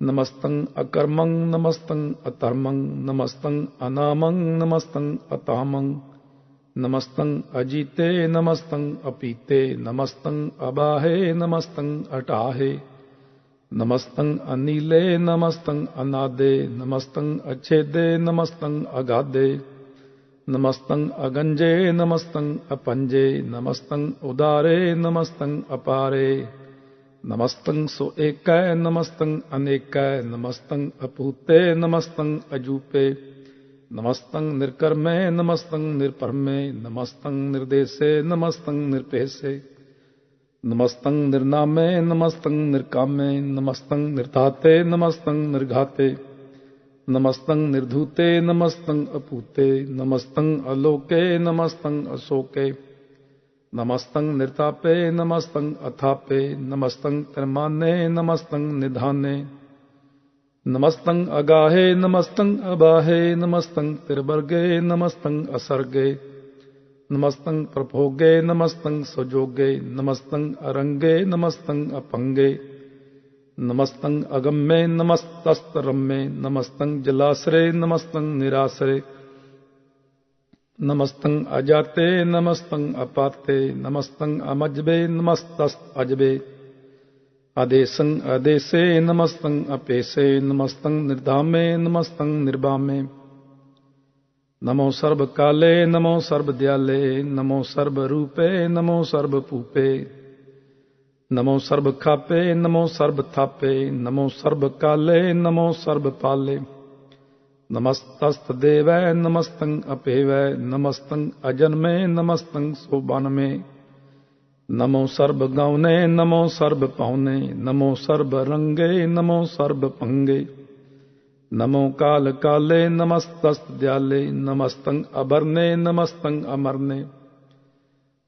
ਨਮਸਤੰ ਅਕਰਮੰ ਨਮਸਤੰ ਅਧਰਮੰ ਨਮਸਤੰ ਅਨਾਮੰ ਨਮਸਤੰ ਅਤਾਮੰ ਨਮਸਤੰ ਅਜੀਤੇ ਨਮਸਤੰ ਅਪੀਤੇ ਨਮਸਤੰ ਅਬਾਹੇ ਨਮਸਤੰ ਅਟਾਹੇ ਨਮਸਤੰ ਅਨੀਲੇ ਨਮਸਤੰ ਅਨਾਦੇ ਨਮਸਤੰ ਅਛੇਦੇ ਨਮਸਤੰ ਅਗਾਦੇ ਨਮਸਤੰ ਅਗੰਜੇ ਨਮਸਤੰ ਅਪੰਜੇ ਨਮਸਤੰ ਉਦਾਰੇ ਨਮਸਤੰ ਅਪਾਰੇ ਨਮਸਤੰ ਸੋ ਏਕੈ ਨਮਸਤੰ ਅਨੇਕੈ ਨਮਸਤੰ ਅਪੂਤੇ ਨਮਸਤੰ ਅਜੂਪੇ ਨਮਸਤੰ ਨਿਰਕਰਮੇ ਨਮਸਤੰ ਨਿਰਪਰਮੇ ਨਮਸਤੰ ਨਿਰਦੇਸੇ ਨਮਸਤੰ ਨਿਰਪੇਸੇ ਨਮਸਤੰ ਨਿਰਨਾਮੇ ਨਮਸਤੰ ਨਿਰਕਾਮੇ ਨਮਸਤੰ ਨਿਰਧਾਤੇ ਨਮਸਤੰ ਨਿਰਘਾਤੇ ਨਮਸਤੰ ਨਿਰਧੂਤੇ ਨਮਸਤੰ ਅਪੂਤੇ ਨਮਸਤੰ ਅਲੋਕੇ ਨਮਸਤੰ ਅਸੋਕੇ ਨਮਸਤੰ ਨਿਰਤਾਪੇ ਨਮਸਤੰ ਅਥਾਪੇ ਨਮਸਤੰ ਤਿਰਮਾਨੇ ਨਮਸਤੰ ਨਿਧਾਨੇ ਨਮਸਤੰ ਅਗਾਹੇ ਨਮਸਤੰ ਅਬਾਹੇ ਨਮਸਤੰ ਤਿਰਵਰਗੇ ਨਮਸਤੰ ਅਸਰਗੇ ਨਮਸਤੰ ਪ੍ਰਭੋਗੇ ਨਮਸਤੰ ਸੁਜੋਗੇ ਨਮਸਤੰ ਅਰੰਗੇ ਨਮਸਤੰ ਅਪੰਗੇ ਨਮਸਤੰ ਅਗੰਮੇ ਨਮਸਤਸਤਰੰਮੇ ਨਮਸਤੰ ਜਲਾਸਰੇ ਨਮਸਤੰ ਨਿਰਾਸਰੇ ਨਮਸਤੰ ਅਜਾਤੇ ਨਮਸਤੰ ਅਪਾਤੇ ਨਮਸਤੰ ਅਮਜਬੇ ਨਮਸਤਸ ਅਜਬੇ ਆਦੇਸੰ ਆਦੇਸੇ ਨਮਸਤੰ ਅਪੇਸੇ ਨਮਸਤੰ ਨਿਰਧਾਮੇ ਨਮਸਤੰ ਨਿਰਬਾਮੇ ਨਮੋ ਸਰਬ ਕਾਲੇ ਨਮੋ ਸਰਬ ਦਿਆਲੇ ਨਮੋ ਸਰਬ ਰੂਪੇ ਨਮੋ ਸਰਬ ਭੂਪੇ ਨਮੋ ਸਰਬ ਖਾਪੇ ਨਮੋ ਸਰਬ ਥਾਪੇ ਨਮੋ ਸਰਬ ਕਾਲੇ ਨਮੋ ਸਰਬ ਪਾਲੇ ਨਮਸਤਸਤ ਦੇਵੈ ਨਮਸਤੰ ਅਪੇਵੈ ਨਮਸਤੰ ਅਜਨਮੇ ਨਮਸਤੰ ਸੋਬਨਮੇ ਨਮੋ ਸਰਬ ਗਾਉਨੇ ਨਮੋ ਸਰਬ ਪਾਉਨੇ ਨਮੋ ਸਰਬ ਰੰਗੇ ਨਮੋ ਸਰਬ ਭੰਗੇ ਨਮੋ ਕਾਲ ਕਾਲੇ ਨਮਸਤਸਤ ਦਿਆਲੇ ਨਮਸਤੰ ਅਬਰਨੇ ਨਮਸਤੰ ਅਮਰਨੇ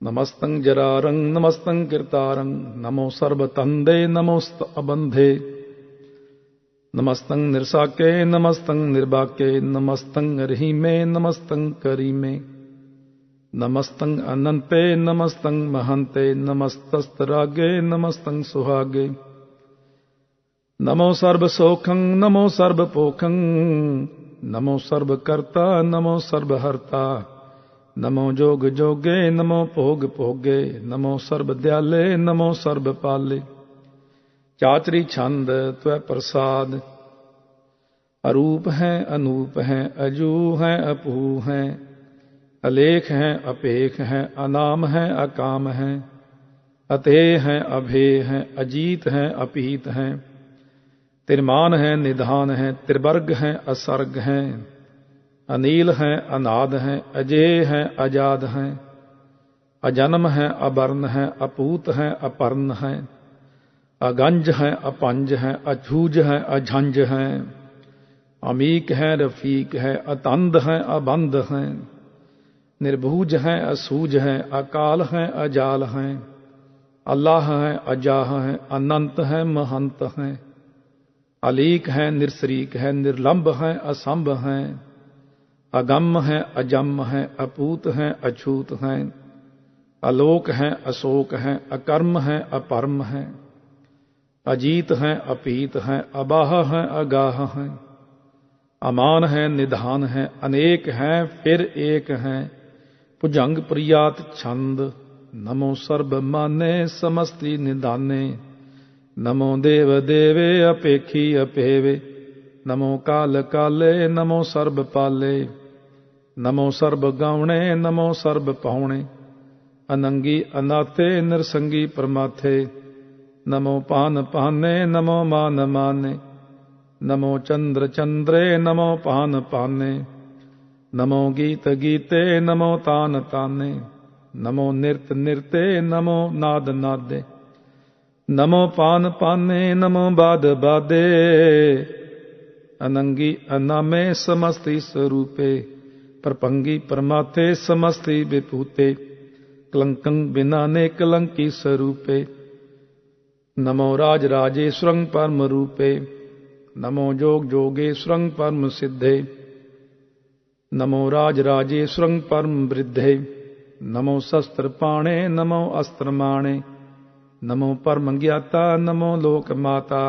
ਨਮਸਤੰ ਜਰਾਰੰ ਨਮਸਤੰ ਕਿਰਤਾਰੰ ਨਮੋ ਸਰਬ ਤੰਦੇ ਨਮੋਸਤ ਅਬੰਧੇ ਨਮਸਤੰ ਨਿਰਸਾਕੇ ਨਮਸਤੰ ਨਿਰਬਾਕੇ ਨਮਸਤੰ ਰਹੀਮੇ ਨਮਸਤੰ ਕਰੀਮੇ ਨਮਸਤੰ ਅਨੰਤੇ ਨਮਸਤੰ ਮਹੰਤੇ ਨਮਸਤਸਤ ਰਾਗੇ ਨਮਸਤੰ ਸੁਹਾਗੇ ਨਮੋ ਸਰਬ ਸੋਖੰ ਨਮੋ ਸਰਬ ਪੋਖੰ नमो सर्वकर्ता नमो सर्वहर्ता, नमो जोग जोगे नमो भोग भोगे, नमो सर्वदयाले नमो सर्वपाले। चाचरी छंद त्वै प्रसाद, अरूप है अनूप है, अजू है अपू है, अलेख है अपेख है, अनाम है अकाम है, अतेय है अभेय है, अजीत है अपीत है, तिरमान है निधान है, त्रिवर्ग है असर्ग है, अनील है अनाद है, अजेय है अजाद है, अजन्म है अवर्ण है, अपूत है अपर्ण है, अगंज है अपंज है, अछूज है अझंज है, अमीक है रफीक है, अतंद है अबंध है, निर्भुज है असूज है, अकाल है अजाल है, अल्लाह है अजाह है, अनंत है महंत है, अलीक है निरसरीक है, निर्लंब है असंभ है, अगम है अजम है, अपूत है अछूत है, अलोक है अशोक है, अकर्म है अपरम है, अजीत है अपीत है, अबाह है अगाह है, अमान है निधान है, अनेक है फिर एक है, भुजंग प्रियात छंद, नमो सर्व माने समस्ति निदाने, नमो देव देवे अपेखी अपेवे, नमो काल काले नमो सर्व पाले, नमो सर्व गावणे नमो सर्व पावणे, अनंगी अनाथे नरसंगी परमाथे, नमो पान पाने नमो मान माने, नमो चंद्र चंद्रे नमो पान पाने, नमो गीत गीते नमो तान ताने, नमो नृत नृते नमो नाद नादे, नमो पान पाने नमो बाद बादे, अनंगी अनामे समस्ति स्वरूपे, प्रपंगी परमाथे समस्ति विभूते, कलंकं बिनाने कलंकी स्वरूपे, नमो राज राजेश्वरं परम रूपे, नमो जोग जोगेश्वरं परम सिद्धे, नमो राज राजेश्वरं परम वृद्धे, नमो शस्त्र पाणे नमो अस्त्र माणे, नमो परम ज्ञाता नमो लोक माता,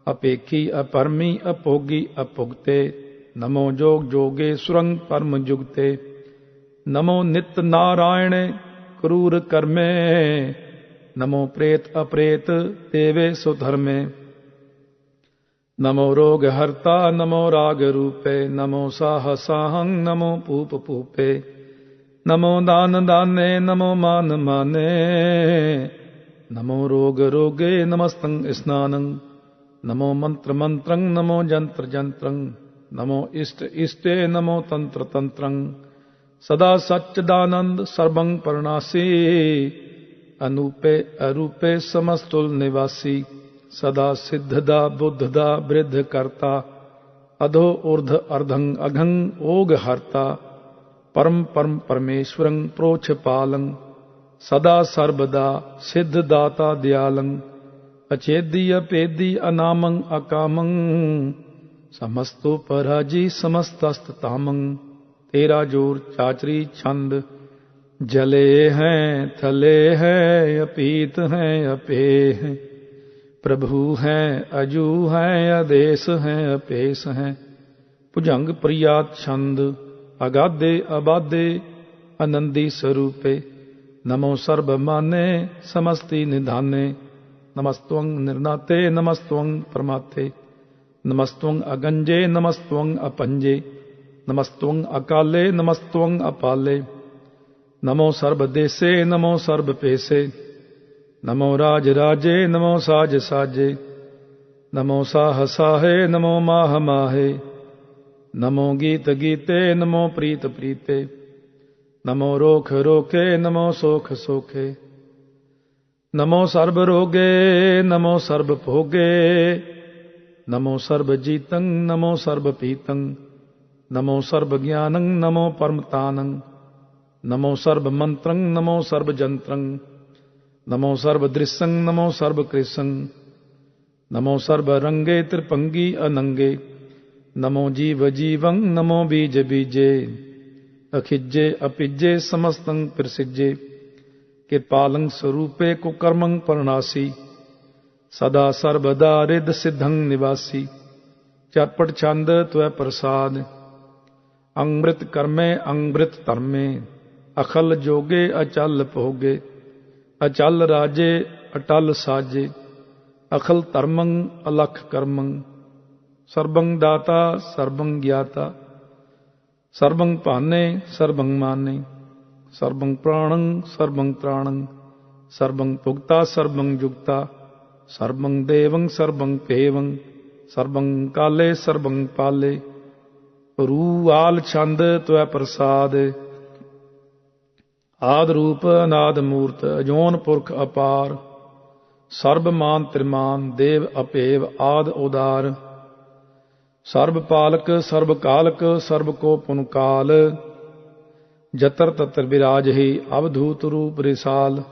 अपेखी अपरमी अपोगी अपुगते, नमो जोग जोगेश्वरं परम जुगते, नमो नित्य नारायण क्रूर कर्मे, नमो प्रेत अप्रेत देवे सुधर्मे, नमो रोग हर्ता नमो राग रूपे, नमो साह साहं नमो पूप पूपे, नमो दान दाने नमो मान माने, नमो रोग रोगे नमस्तं स्नानं, नमो मंत्र मंत्रं नमो जंत्र जंत्रं, नमो इष्ट इष्टे नमो तंत्र तंत्रं, सदा सच्चिदानंद सर्वं परनासी, अनूपे अरूपे समस्तुल निवासी, सदा सिद्धदा बुद्धदा वृद्ध करता, अधो ऊर्ध अर्धं अघं ओग हर्ता, परम परम परमेश्वरं प्रोछ पालं, सदा सर्वदा सिद्ध दाता दयालं, अचेदी अपेदी अनामं अकामं, समस्तो पराजी समस्तस्त तामं, तेरा जोर चाचरी छंद, जले हैं थले हैं अपीत हैं अपे हैं, प्रभु हैं अजू हैं आदेश हैं अपेश हैं, भुजंग प्रियात छंद, अगाधे अबाधे आनंदी स्वरूपे, नमो सर्व माने समस्ति निधाने, नमस्त्वं निर्नाते नमस्त्वं परमाथे, नमस्त्वं अगंजे नमस्त्वं अपंजे, नमस्त्वं अकाले नमस्त्वं अपाले, नमो सर्वदेशे नमो सर्वपेशे, नमो राज राजे नमो साज साजे, नमो साह साहे नमो माह माहे, नमो गीत गीते नमो प्रीत प्रीते, नमो रोख रोखे नमो सोख सोखे, नमो सर्व रोगे नमो सर्व भोगे, नमो सर्व जीतं नमो सर्व पीतं, नमो सर्व ज्ञानं नमो परमतानं, नमो सर्व मंत्रं नमो सर्व जंत्रं, नमो सर्व दृश्यं नमो सर्व कृशं, नमो सर्व रंगे त्रिपंगी अनंगे, नमो जीव जीवं नमो बीज बीजे, अखिज्जे अपिज्जे समस्तं प्रसिज्जे, कृपालं स्वरूपे कुकर्मं परनासी, सदा सर्वदा रिद सिद्धं निवासी, चरपट छंद त्वै प्रसाद। अंमृत कर्मे अंमृत धर्मे, अखल जोगे अचल भोगे। अचल राजे अटल साजे, अखल धर्मं अलख कर्मं। सर्वं दाता सर्वं ज्ञाता, सर्वं भाने सर्वं माने। सर्वं प्राणं सर्वं त्राणं, सर्वं भुक्ता सर्वं जुक्ता। सर्वं देवं सर्वं पेवं, सर्वं काले सर्वं पाले। रूआल छंद त्वै प्रसाद। आद रूप अनाद मूर्त, अजोन पुरख अपार। सर्ब मान त्रिमान, देव अपेव आद उदार। सर्ब पालक सर्ब कालक, सर्ब को पुन काल। जतर तत्र विराज ही, अवधूत रूप रिसाल।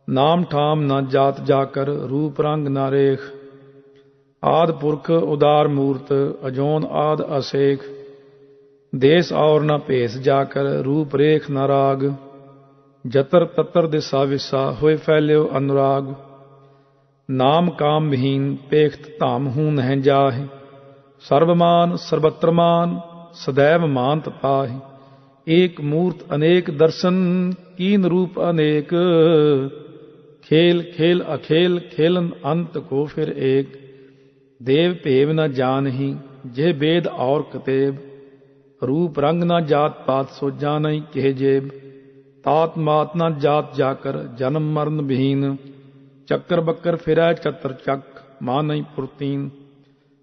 नाम ठाम न जात जाकर, रूप रंग न रेख। आद पुरख उदार मूर्त, अजोन आद असेख। देश और न भेस जाकर, रूप रेख न राग। जतर ततर दिशा विसा, होए फैल्यो अनुराग। नाम काम विहीन, पेख्त धाम हूं नह जाहि। सर्वमान सर्वत्र मान, सदैव मानत पाहि। एक मूर्त अनेक दर्शन, कीन रूप अनेक। खेल खेल अखेल, खेलन अंत को फिर एक। देव भेव न जानहि, जे वेद और कतेब। रूप रंग न जात पात, सो जानहि केह जेब। तात मात न जात जाकर, जन्म मरण विहीन। चक्कर बक्कर फिरै चतर चक, मानहि पुरतीन।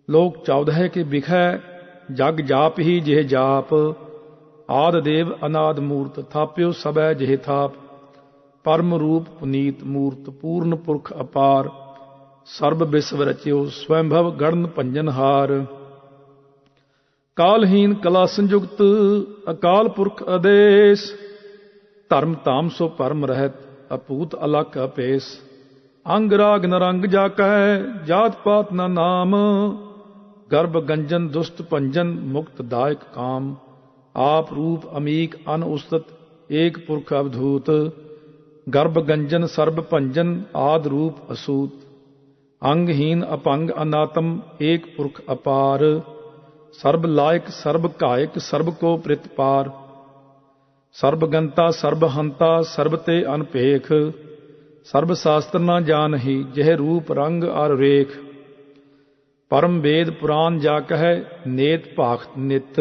लोक 14 के बिखै, जग जाप ही जेह जाप। आद देव अनाद मूर्त, थाप्यो सबै जेह थाप। परम रूप पुनीत मूर्त, पूर्ण पुरख अपार। सर्ब विश्व रचियो, स्वयंभव गणन भंजनहार। कालहीन कला संयुक्त, अकाल पुरख आदेश। धर्म धाम सो परम रहत, अपूत अलख अपेस। अंग राग न रंग जाकै, जात पात न नाम। गर्भ गंजन दुष्ट पंजन, मुक्त दायक काम। आप रूप अमीक अन उस्तत, एक पुरख अवधूत। गर्भ गंजन सर्ब भंजन, आद रूप असूत। अंगहीन अपंग अनातम, एक पुरख अपार। सर्ब लायक सर्ब कायक, सर्ब को प्रित पार। सर्बगंता सर्बहंता, सर्बते अनपेख। सर्ब शास्त्र न जानहि, जह रूप रंग और रेख। परम वेद पुराण जा कह, नेत भाखत नित।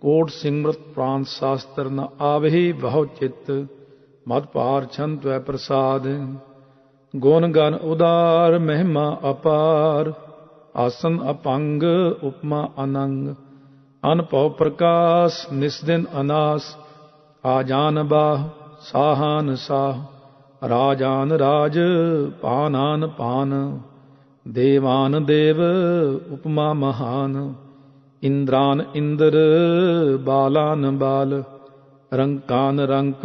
कोट सिमरत प्राण शास्त्र, न आवहि बहु चित। मत पार छंद त्वै प्रसाद। गुण गण उदार, महिमा अपार। आसन अपंग, उपमा अनंग। अनपव प्रकाश, निस्दिन अनास। आजान बाह, साहान साह। राजान राज, पानान पान। देवान देव, उपमा महान। इंद्रान इंद्र, बालान बाल। रंकान रंक,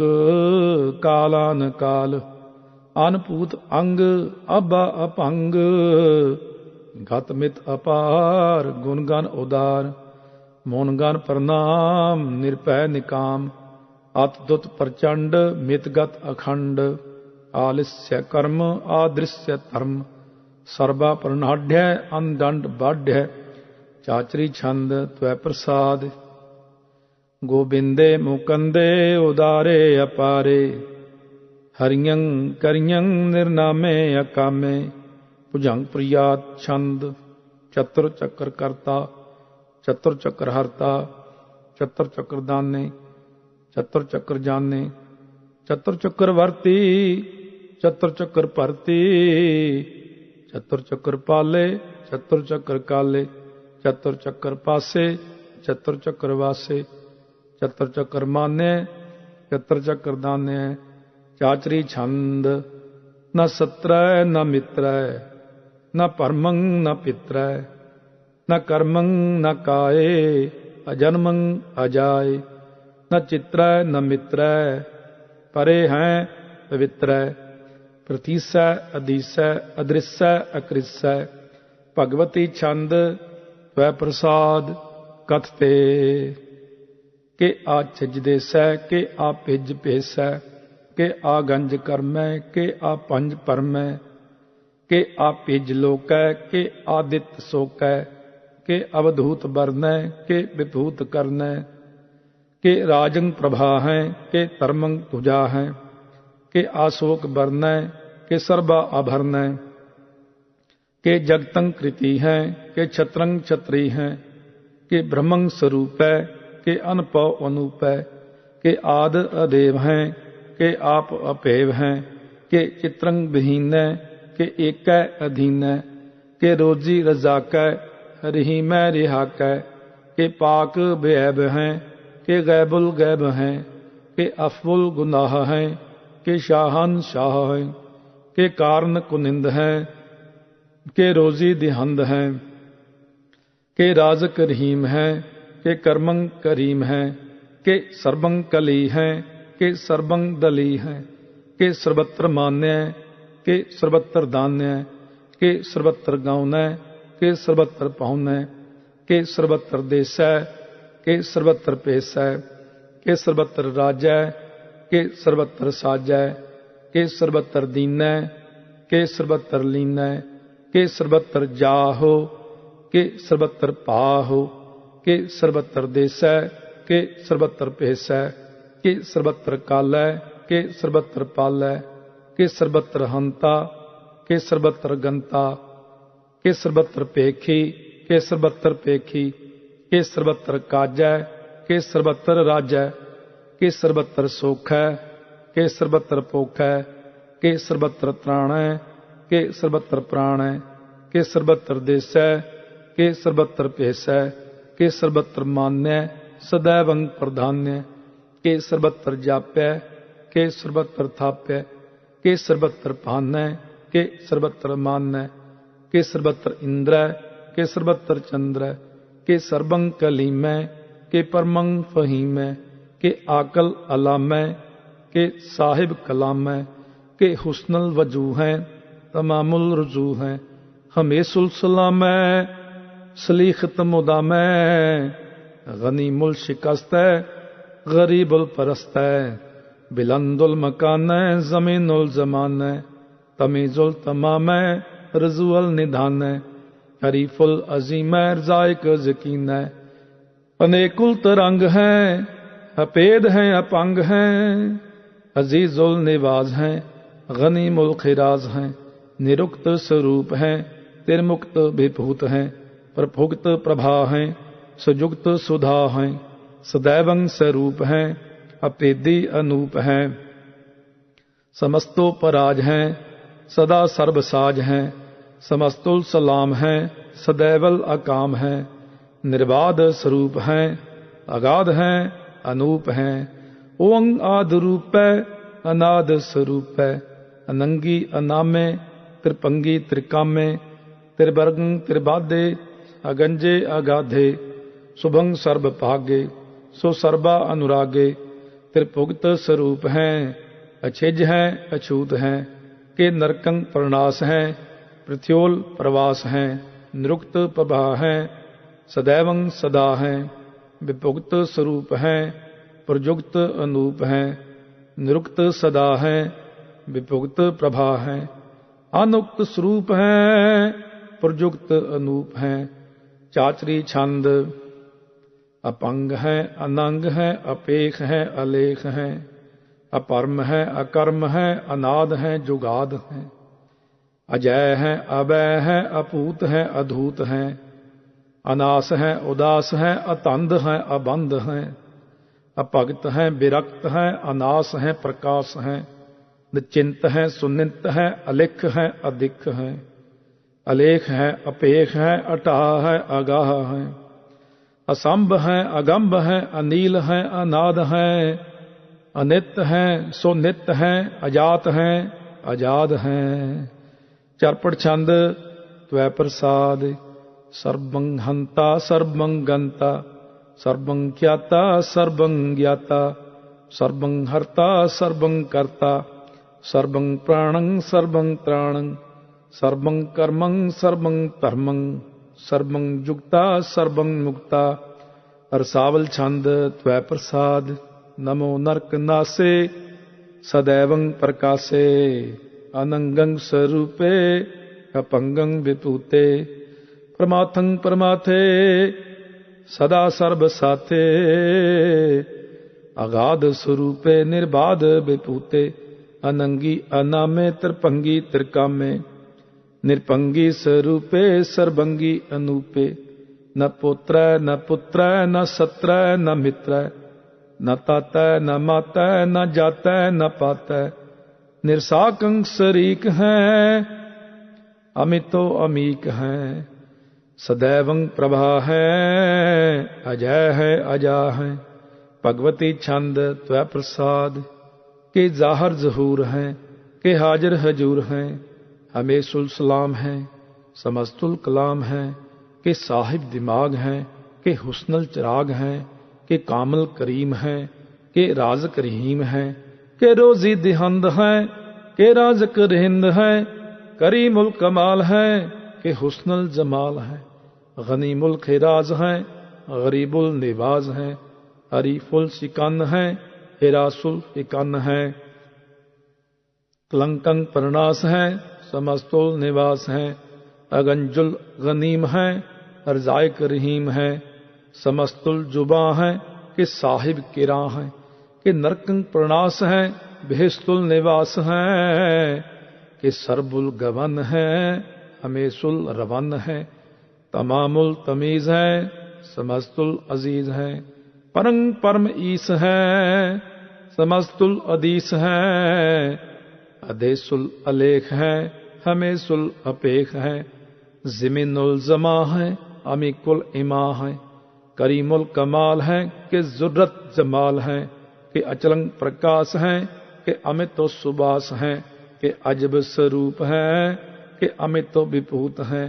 कालान काल। अनपूत अंग, अबा अपंग। घतमित अपार, गुणगन उदार। मोनगन प्रणाम, निरपै निकाम। अतदुत प्रचंड, मितगत अखंड। आलिस्य कर्म, आदृश्य धर्म। सर्वा प्रणाढ़, अनदंड बाढ़। चाचरी छंद त्वै प्रसाद। गोबिंदे मुकंदे, उदारे अपारे। हरियं करियं, निर्नामे अकामे। भुजंग प्रियात छंद। चतुर चक्र करता, चतुर चक्र हरता। चतुर चक्र दाने, चतुर चक्र जाने। चतुर चक्र वर्ती, चतुर चक्र भरती। चतुर चक्र पाले, चतुर चक्र काले। चतुर चक्र पासे, चतुर चक्र वासे। चतुर चक्र माने, चतुर चक्र दाने। चाचरी छंद। न सत्र न मित्र, न परमं न पित्र। न कर्मं न काये, अजन्मं अजाय। न चित्र न मित्र, परे हैं पवित्र। प्रतीसै अधीसै, अदृश्य अकृष्य। भगवती छंद त्वै प्रसाद। कथते के आ छिज देसै, के आ भिज भेसै। के आ गंज करमै, के आ पंज परमै। के आ भिज लोकै, के आदित्य सोकै। के अवधूत बरनय के विभूत करनय के राजंग प्रभा हैं के धर्मंग तुजा हैं के आशोक बरनय के सर्वा आभरणय के जगतंग कृति हैं के छत्रंग छत्री हैं के ब्रह्मंग स्वरूप है के अनपव अनूप है के आद अदेव हैं के आप अपेव हैं के चित्रंग विहीन के एक अधीन के रोजी रजाक रिही मैं रिहाक के पाक बेअब हैं के गैबुल गैब हैं के अफुल गुनाह हैं के शाहन शाह हैं के कारण कुनिंद हैं के रोजी दिहंद हैं के राज करीम हैं के कर्मंग करीम हैं के सर्वंग कली हैं के सर्वंग दली हैं के सर्वत्र मान्य के सर्वत्र दान्य के सर्वत्र गाउन के सर्वत्र पाउन के सर्वत्र देश के सर्वत्र पेश के सर्वत्र राज के सर्वत्र साज के सर्वत्र दीन के सर्वत्र लीन के सर्वत्र जाहो के सर्वत्र पाहो के सर्वत्र देश के सर्वत्र पेश के सर्वत्र काल के सर्वत्र पाल के सर्वत्र हंता के सर्वत्र गंता के सर्वत्र पेखी के सर्वत्र पेखी के सर्वत्र काज के सर्वत्र राज के सर्वत्र सोख के सर्वत्र पोख के सर्वत्र त्राण के सर्वत्र प्राण के सर्वत्र देश के सर्वत्र पेश के सर्वत्र मान्य सदैवं प्रधान्य के सर्वत्र जाप्य के सर्वत्र थाप्य के सर्वत्र पान्य के सर्वत्र मान्य के सर्वत्र इंद्र के सर्वत्र चंद्र के सर्वं कलीमय के परमंग फहीमय के आकल अलामय के साहिब कलामय के हुस्नल वजू हैं तमामुल रुजू हैं हमेशुल सलामय सलीखत मुदामय गनीमुल शिकस्त गरीबुल परस्त बिलंदुल मकान जमीनुल जमान तमीजुल तमाम रजुअल निधान हरीफुल अजीम जायक यकीन अनेकुल तरंग हैं अपेद हैं अपंग हैं अजीजुल निवाज हैं गनीमुल खिराज हैं निरुक्त स्वरूप हैं तिरमुक्त विभूत हैं प्रभुक्त प्रभा हैं सुजुक्त सुधा हैं सदैवं स्वरूप हैं अपेदी अनूप हैं समस्तो पराज हैं सदा सर्वसाज हैं समस्तुल सलाम हैं सदैवल अकाम हैं निर्बाध स्वरूप हैं अगाध हैं अनूप हैं ओंग आद रूप अनाद स्वरूप अनंगी अनामे त्रिपंगी त्रिकामे त्रिवर्गं त्रिबाधे अगंजे अगाधे शुभंग सर्व भागे सो सर्वा अनुरागे त्रिपुक्त स्वरूप हैं अछिज हैं अछूत हैं के नरकंग प्रणास हैं पृथ्योल प्रवास हैं निरुक्त प्रभा हैं सदैवं सदा हैं विपुक्त स्वरूप हैं प्रजुक्त अनूप हैं निरुक्त सदा हैं विपुक्त प्रभा हैं अनुक्त स्वरूप हैं प्रजुक्त अनूप हैं चाचरी छंद अपंग हैं अनंग हैं अपेख हैं अलेख हैं अपरम हैं अकर्म हैं अनाद हैं जुगाद हैं अजय हैं अवय हैं अपूत हैं अधूत हैं अनास हैं उदास हैं अतंद हैं अबंध हैं अपगत हैं विरक्त हैं अनास हैं प्रकाश हैं निश्चिंत हैं सुनित हैं अलिख हैं अधिक हैं अलेख हैं अपेख हैं अटाह हैं अगाह हैं असंभ हैं अगंभ हैं अनील हैं अनाद हैं अनित हैं सुनित हैं अजात हैं आजाद हैं चरपट छंद त्वै प्रसाद सर्वं हंता सर्वं गंता सर्वं ज्ञाता सर्वं ज्ञाता सर्वं हर्ता सर्वं कर्ता सर्वं प्राणं सर्वं त्राणं सर्वं कर्मं सर्वं धर्मं सर्वं युक्ता सर्वं मुक्ता रसावल छंद त्वै प्रसाद नमो नरक नासे सदैवं प्रकाशे अनंगं स्वरूपे अपंगं विपूते प्रमाथं परमाथे सदा सर्ब साथे अगाध स्वरूपे निर्बाध विपूते अनंगी अनामे त्रिपंगी त्रिकामे निरपंगी स्वरूपे सर्वंगी अनूपे न पुत्र न पुत्र न सत्र न मित्र न तात न मात न जात न पात निरसाकं शरीक हैं अमितो अमीक हैं सदैवं प्रभा है अजय है अजा है भगवती छंद त्वै प्रसाद के जाहर जहूर हैं के हाजिर हजूर हैं हमें सुलसलाम हैं समस्तुल कलाम हैं के साहिब दिमाग हैं के हुस्नल चिराग हैं के कामल करीम हैं के राज़क रहीम हैं के रोज़ी दिहंद हैं के राज़क रिहिंद हैं करीमुल कमाल हैं के हुस्नल जमाल हैं गनीमुल खिराज हैं गरीबुल निवाज हैं हरीफुल शिकन हैं हिरासुल इकन हैं कलंकं परनास हैं समस्तुल निवास हैं अगंजुल गनीम हैं अर्जायक रहीम हैं समस्तुल जुबा हैं कि साहिब किरा हैं कि नरकं प्रणास हैं बेहस्तुल निवास हैं कि सरबुल गवन हैं हमेशुल रवन हैं तमामुल तमीज हैं समस्तुल अजीज हैं परंग परम ईस हैं समस्तुल अदीस हैं अदेसुल अलेख हैं हमेशुल अपेख हैं जिमिनुल जमा हैं अमीकुल इमा हैं करीमुल कमाल हैं कि जुर्रत जमाल हैं कि अचलंग प्रकाश हैं कि अमितो सुबास हैं कि अजब स्वरूप हैं कि अमितो विभूत हैं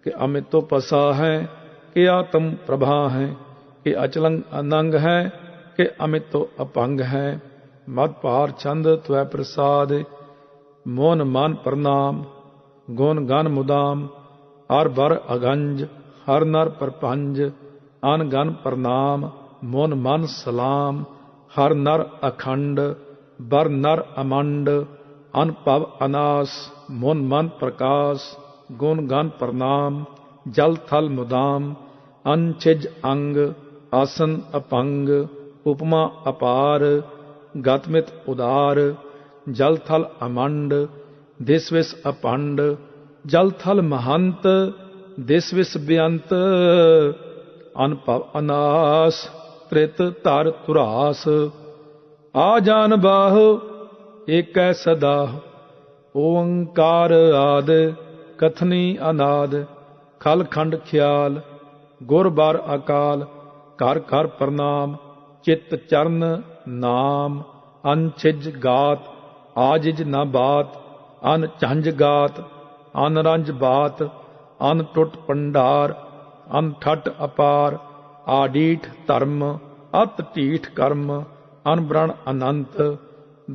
कि अमितो पसा हैं कि आत्म प्रभा हैं कि अचलंग अनंग है कि अमितो अपंग है मद पार छंद त्वै प्रसाद मोन मान प्रणाम गुण गन मुदाम हर बर अगंज हर नर परपंज अन गन प्रणाम मोन मन सलाम हर नर अखंड बर नर अमंड अन पव अनास मोन मन प्रकाश गुण गन प्रणाम जल थल मुदाम अन छिज अंग आसन अपंग उपमा अपार गतमित उदार जल थल अमंड दिस विस अपंड जल थल महंत दिस विस बेअंत अनपव अनास त्रित तर तुरास आ जान बाह एक सदा ओंकार आद कथनी अनाद खल खंड ख्याल गुर बार अकाल कर कर प्रणाम चित चरण नाम अनछिज गात आजिज न बात अन झंझ गात अन रंज बात अन टुट पंडार अन ठट अपार आडीठ धर्म अत टीठ कर्म अनब्रण अनंत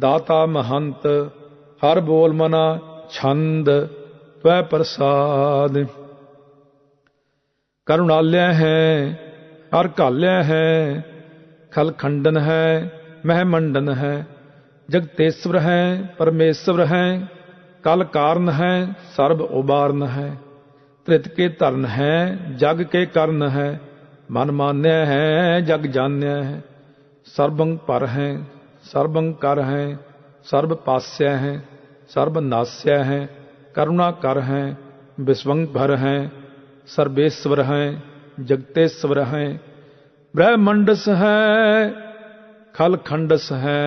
दाता महंत हर बोल मना छंद त्वै प्रसाद करुणालय है हर काल्य है खल खंडन है महमंडन है जगतेश्वर है परमेश्वर है कल कारण है सर्व उबारन है त्रित के धरन है जग के कर्ण है मन मान्य है जग जान्य है सर्वं पर है सर्वं कर है सर्व पास्य है सर्व नास्य है करुणा कर है विश्वं भर है सर्वेश्वर है जगतेश्वर है ब्रह्मंडस है खल खंडस है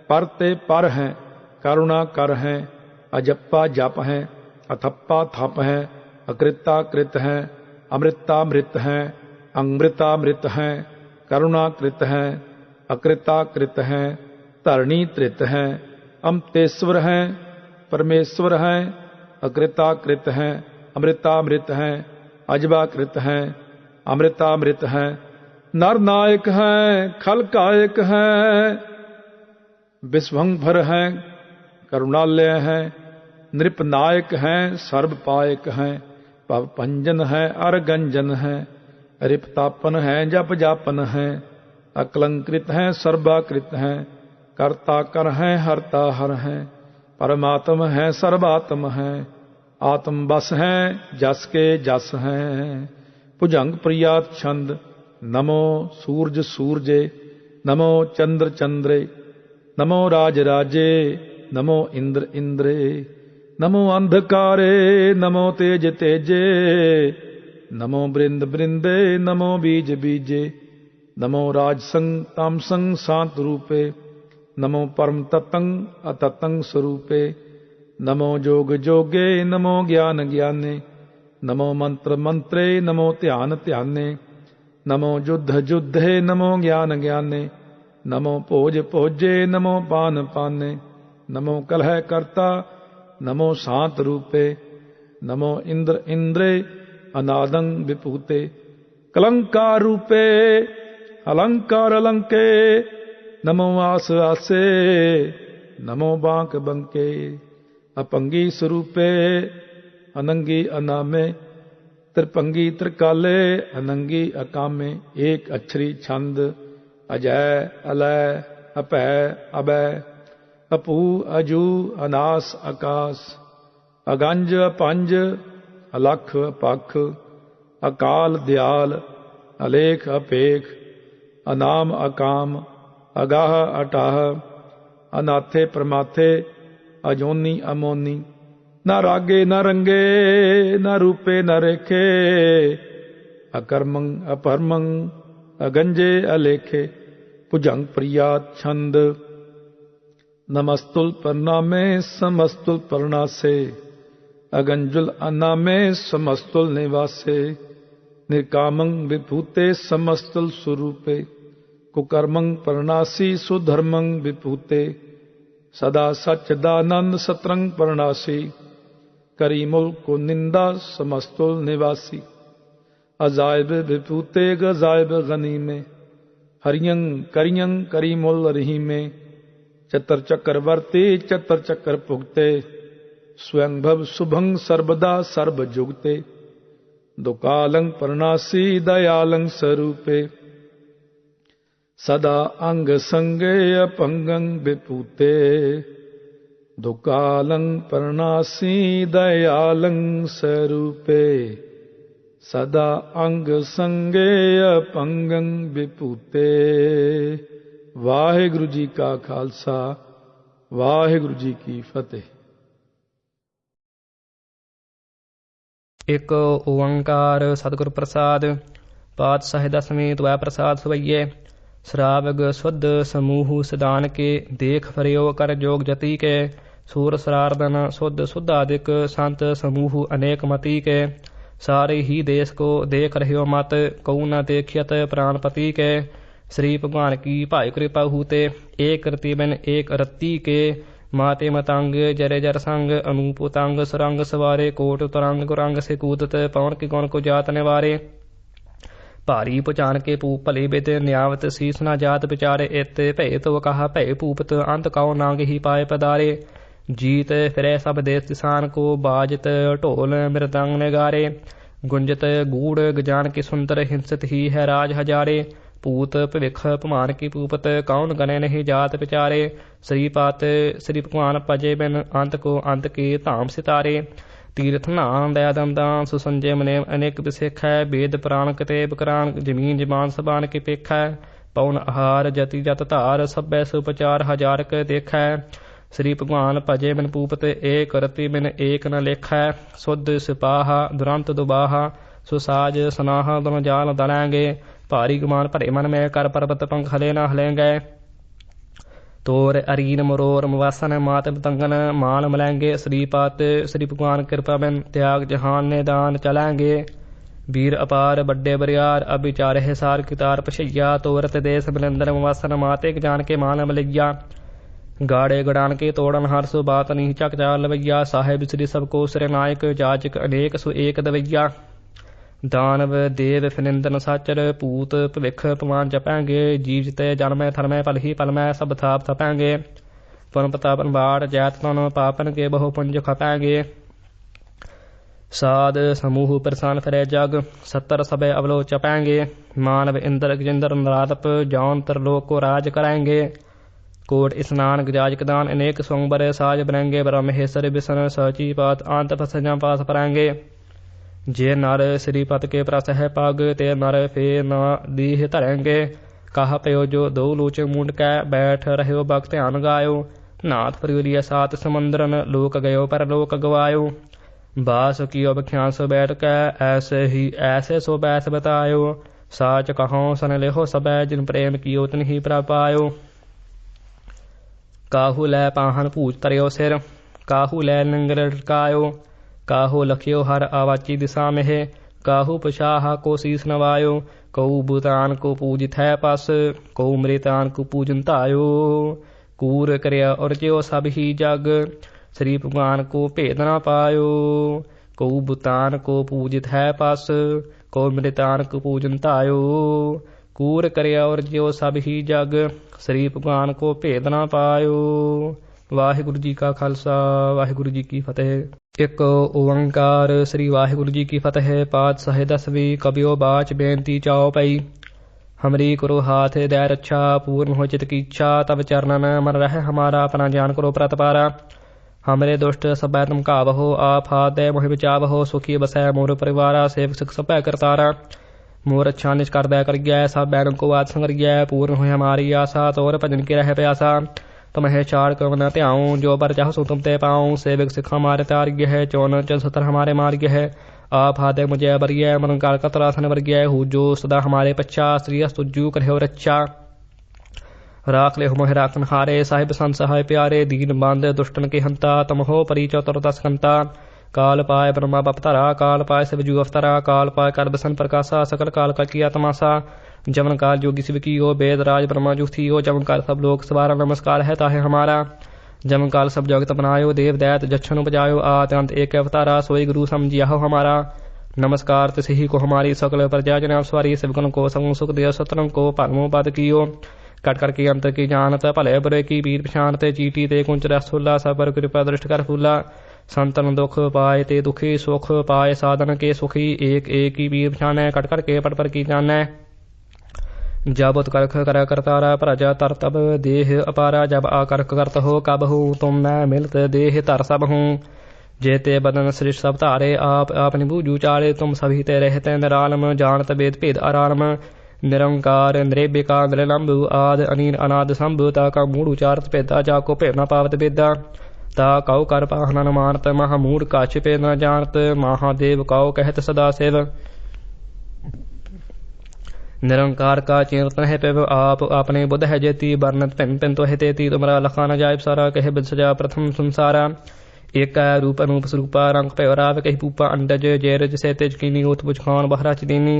परते पर है करुणा कर है अजप्पा जप है अथप्पा थप है अकृता कृत है अमृतामृत है अमृतामृत है करुणाकृत है अकृताकृत है धरणी त्रित है अमतेश्वर है परमेश्वर है अकृताकृत है अमृतामृत है अजबाकृत है अमृतामृत है नर नायक है खल कायक है विश्वंभर है करुणालय है नृपनायक है सर्व पायक है भव पंजन है अरगंजन है रिपतापन है जप जापन है अकलंकृत है सर्वाकृत है कर्ता कर है हरता हर है परमात्म है सर्वात्म है आत्म बस हैं जस के जस हैं। भुजंग प्रियात छंद। नमो सूरज सूरजे, नमो चंद्र चंद्रे, नमो राज राजे, नमो इंद्र इंद्रे, नमो अंधकारे, नमो तेज तेजे, नमो बृंद बृंदे, नमो बीज बीजे, नमो राजसंग तामसंग शांत रूपे, नमो परम ततंग अततंग स्वरूपे, नमो जोग जोगे, नमो ज्ञान ज्ञाने, नमो मंत्र मंत्रे, नमो ध्यान ध्याने, नमो युद्ध युद्धे, नमो ज्ञान ज्ञाने, नमो भोज भोजे, नमो पान पाने, नमो कलह कर्ता, नमो शांत रूपे, नमो इंद्र इंद्रे, अनादंग विभूते, कलंकार रूपे, अलंकार अलंके, नमो आस आसे, नमो बांक बंके, अपंगी स्वरूपे, अनंगी अनामे, त्रिपंगी त्रिकाले, अनंगी अकामे। एक अक्षरी छंद। अजय अलय अपै अभय, अपू अजू अनास आकाश, अगंज अपंज, अलख अपख, अकाल दयाल, अलेख अपेख, अनाम अकाम, अगाह अटाह, अनाथे प्रमाथे, अजोनी अमोनी, न रागे न रंगे, न रूपे न रेखे, अकर्मंग अपरमंग, अगंजे अलेखे। भुजंग प्रियात छंद। नमस्तुल परनामे, समस्तुल परनासे, अगंजुल अनामे, समस्तुल निवासे, निर्कामंग विभूते, समस्तुल स्वरूपे, कुकर्मंग परनासी, सुधर्मंग विभूते, सदा सच्चिदानंद सतरंग परनासी, करीमुल को निंदा, समस्तुल निवासी, अजायब विभूते, गजायब गनी में, हरियंग करियंग करीमुल रही में, चतर चक्रवर्ती, चतर चक्र भुगते, स्वयं भव शुभंग सर्वदा सर्व जुगते, दुकालंग परनासी, दयालंग स्वरूपे, सदा अंग संगे, अपंगंग विभूते, दुकालंग परनासी, दयालंग स्वरूपे, सदा अंग संगे, अपंगं विभूते। वाहिगुरु जी का खालसा, वाहिगुरु जी की फतेह। एक ओंकार सतगुर प्रसाद। पातशाह दसवीं द्वै प्रसाद सवैये। श्रावग शुद्ध समूह सिदान के, देख फरियो कर जोग जति के, सूर सरारदन शुद्ध शुद्धादिक, संत समूह अनेक मति के, सारे ही देश को देख रहियो मत, कऊ न देखियत प्राणपति के, श्री भगवान की भाई कृपा हूते, एक रति बिन एक रत्ती के, माते मतंग जरे जर संग, अनूप उतंग सुरंग सवारे, कोट तरंग गुरंग से कूदत, पवन के गुण को जात निवारे, भारी पुचान के पूप भले बिद, न्यावत शीस न जात विचारे, इत भय तो कहा भय पूपत, अंत काओ नांग ही पाए पदारे, जीत फिरे सब देश किसान को, बाजत ढोल मृदंग नगारे, गुंजत गूढ़ गजान की सुंदर, हिंसत ही है राज हजारे, पूत भविख भमान की पूपत, कौन गने नहीं जात विचारे, श्रीपात श्री भगवान पजे बिन, अंत को अंत के धाम सितारे, तीर्थ नाम दया दमदान सुसंजय मनेम, अनेक विसेख है, वेद पुराण कितेब करान, जमीन जमान सबान की पेख है, पौन आहार जति जत धार, सभै सुपचार हजार के देख है, श्री भगवान भजे बिन पूपत, एक रति बिन एक न लेखै, शुद्ध सिपाहा दुरंत दुबाहा, सुसाज सनाह दोनों जाल दलेंगे, भारी गुमान भरे मन में, कर पर्वत पंख हले न हलेंगे, तोर अरीन मरोर मवासन मात बतंगन, मान मलेंगे, श्रीपात श्री भगवान कृपा बिन, त्याग जहान ने दान चलेंगे, वीर अपार बड्डे बरियार, अभिचार है सार कितार पछैया, तोरत देश बिलंदर मवासन माते जान के मान मलैया, गाड़े गड़ान के तोड़न हर सु बात नहीं चक चाल लवैया, साहेब श्री सबको सिर नायक, जाचक अनेक सु एक दवैया, दानव देव फिनिंदन साचर, पूत भविख पमान जपैंगे, जीव जिते जन्म थरमै पल ही पल मै, सब थाप थपैंगे, पुन पतापन बाढ़ जैत तन, पापन के बहु पुंज खपैंगे, साध समूह प्रसान फिरे जग, 70 सबे अवलो चपैंगे, मानव इंद्र गजेंद्र नरादप, जौन तरलोक को राज कराएंगे, कोट स्नान गजाज कदान अनेक सोंबर साज बरंगे ब्रह्मेश्वर बिसन सची पात अंत फसजा पास परांगे जे नर श्रीपत के प्रस है पग ते नर फे न दीह धरेंगे कहा पयो जो दो लोच मुंड कै बैठ रहो भक्त ध्यान गायो नाथ परिलिय सात समंदरन लोक गयो पर लोक गवायो बास कियो बख्यांस बैठ कै ऐसे ही ऐसे सो बैस बतायो साच कहो सन लेहो सबै जिन प्रेम कियो तिन ही प्रपायो काहू लै पाहन पूज तरियो सिर काहू लै लिंगर टकायो काहू लखियो हर आवाची दिशा में काहू पछाह को शीस नवायो कऊ भूतान को पूजित है पस कऊ मृतान को पूजन तायो कूर करया और ज्यो सब ही जग श्री भगवान को भेद न पायो कऊ भूतान को पूजित है पस कऊ मृतान को पूजन तायो कूर करया और ज्यो सब ही जग श्री भगवान को भेद न पायो वाहिगुरु जी का खालसा वाहिगुरु जी की फतेह। एक ओंकार श्री वाहिगुरु जी की फतेह। पातशाह 10वीं कबियो बाच बेनती चाओ पई हमरी करो हाथ दया रक्षा पूर्ण हो चित की इच्छा तब चरणन मन रह हमारा अपना ज्ञान करो प्रतपारा हमरे दुष्ट सब तुम कावहो आप हाथ दे मोहि बचावहो सुखी बसै मोर परिवारा सेवक सिख सब करतारा मोर अच्छा निज कर दया कर गया सब बैरों को वाद संग गया पूर्ण हुई हमारी आशा तोर भजन की रह प्यासा तुम्हें चाड़ कर न त्याऊं जो बर चाहो सो तुम ते पाऊं सेवक सिख हमारे तार्य है चौन चल सतर हमारे मार्ग है आप हाथ मुझे बरिय मन काल का तरासन वर्गीय हूँ जो सदा हमारे पच्छा श्री तुज्जू करे रक्षा राख ले मोह राखन हारे साहिब संत सहाय प्यारे दीन बांध दुष्टन के हंता तम हो परी चौतर दसकंता काल पाए ब्रह्मा बपतारा काल पाए शिवजू अवतारा काल पाए कर बसन प्रकाशा सकल काल का किया तमाशा जमन काल जोगी शिव की हो वेद राज ब्रह्मा जू थी हो जमन काल सब लोग सवारा नमस्कार है ताहे हमारा जमन काल सब जगत बनायो देव दैत जच्छन बजायो आद्यंत एक अवतारा सोई गुरु समझिया हो हमारा नमस्कार तिस ही को हमारी सकल प्रजा जन सवारी शिवगन को सगुन सुख दिया सतरम को परमो पद कियो कट करके अंत की जानत भले बुरे की पीर पछाणत चीटी ते कुंच रसुल्ला सब पर कृपा दृष्ट कर फूला संतन दुख पाए ते दुखी सुख पाए साधन के सुखी एक एक की पीर पछाने कट करके पट पर की जाने जब उत्कर्ख कर करतारा प्रजा तर तब देह अपारा जब आकर्क करत हो कब हूँ तुम मैं मिलत देह तर सब हूँ जेते बदन सृष्ट सब तारे आप अपनी बूझू चारे तुम सभी ते रहते निरालम जानत वेद भेद आरालम निरंकार नृबिका नृलंबु आद अनीन अनाद शंभु ताका मूढ़ उचारत भेदा जाको भेद न पावत बेदा ता कौ कर पाहन मानत महामूढ़ काछ पे न जानत महादेव कौ कहत सदा सेव निरंकार का चिंतन है पेव आप अपने बुध है जेती वर्णत पिन पिन तो है तेती तुमरा लखा न जाय सारा कहे बिद सजा प्रथम संसारा एक रूप अनूप स्वरूपा रंग पेवराव कही पूपा अंडज जयरज से तेज कीनी उत बुझ खान बहरा चिदीनी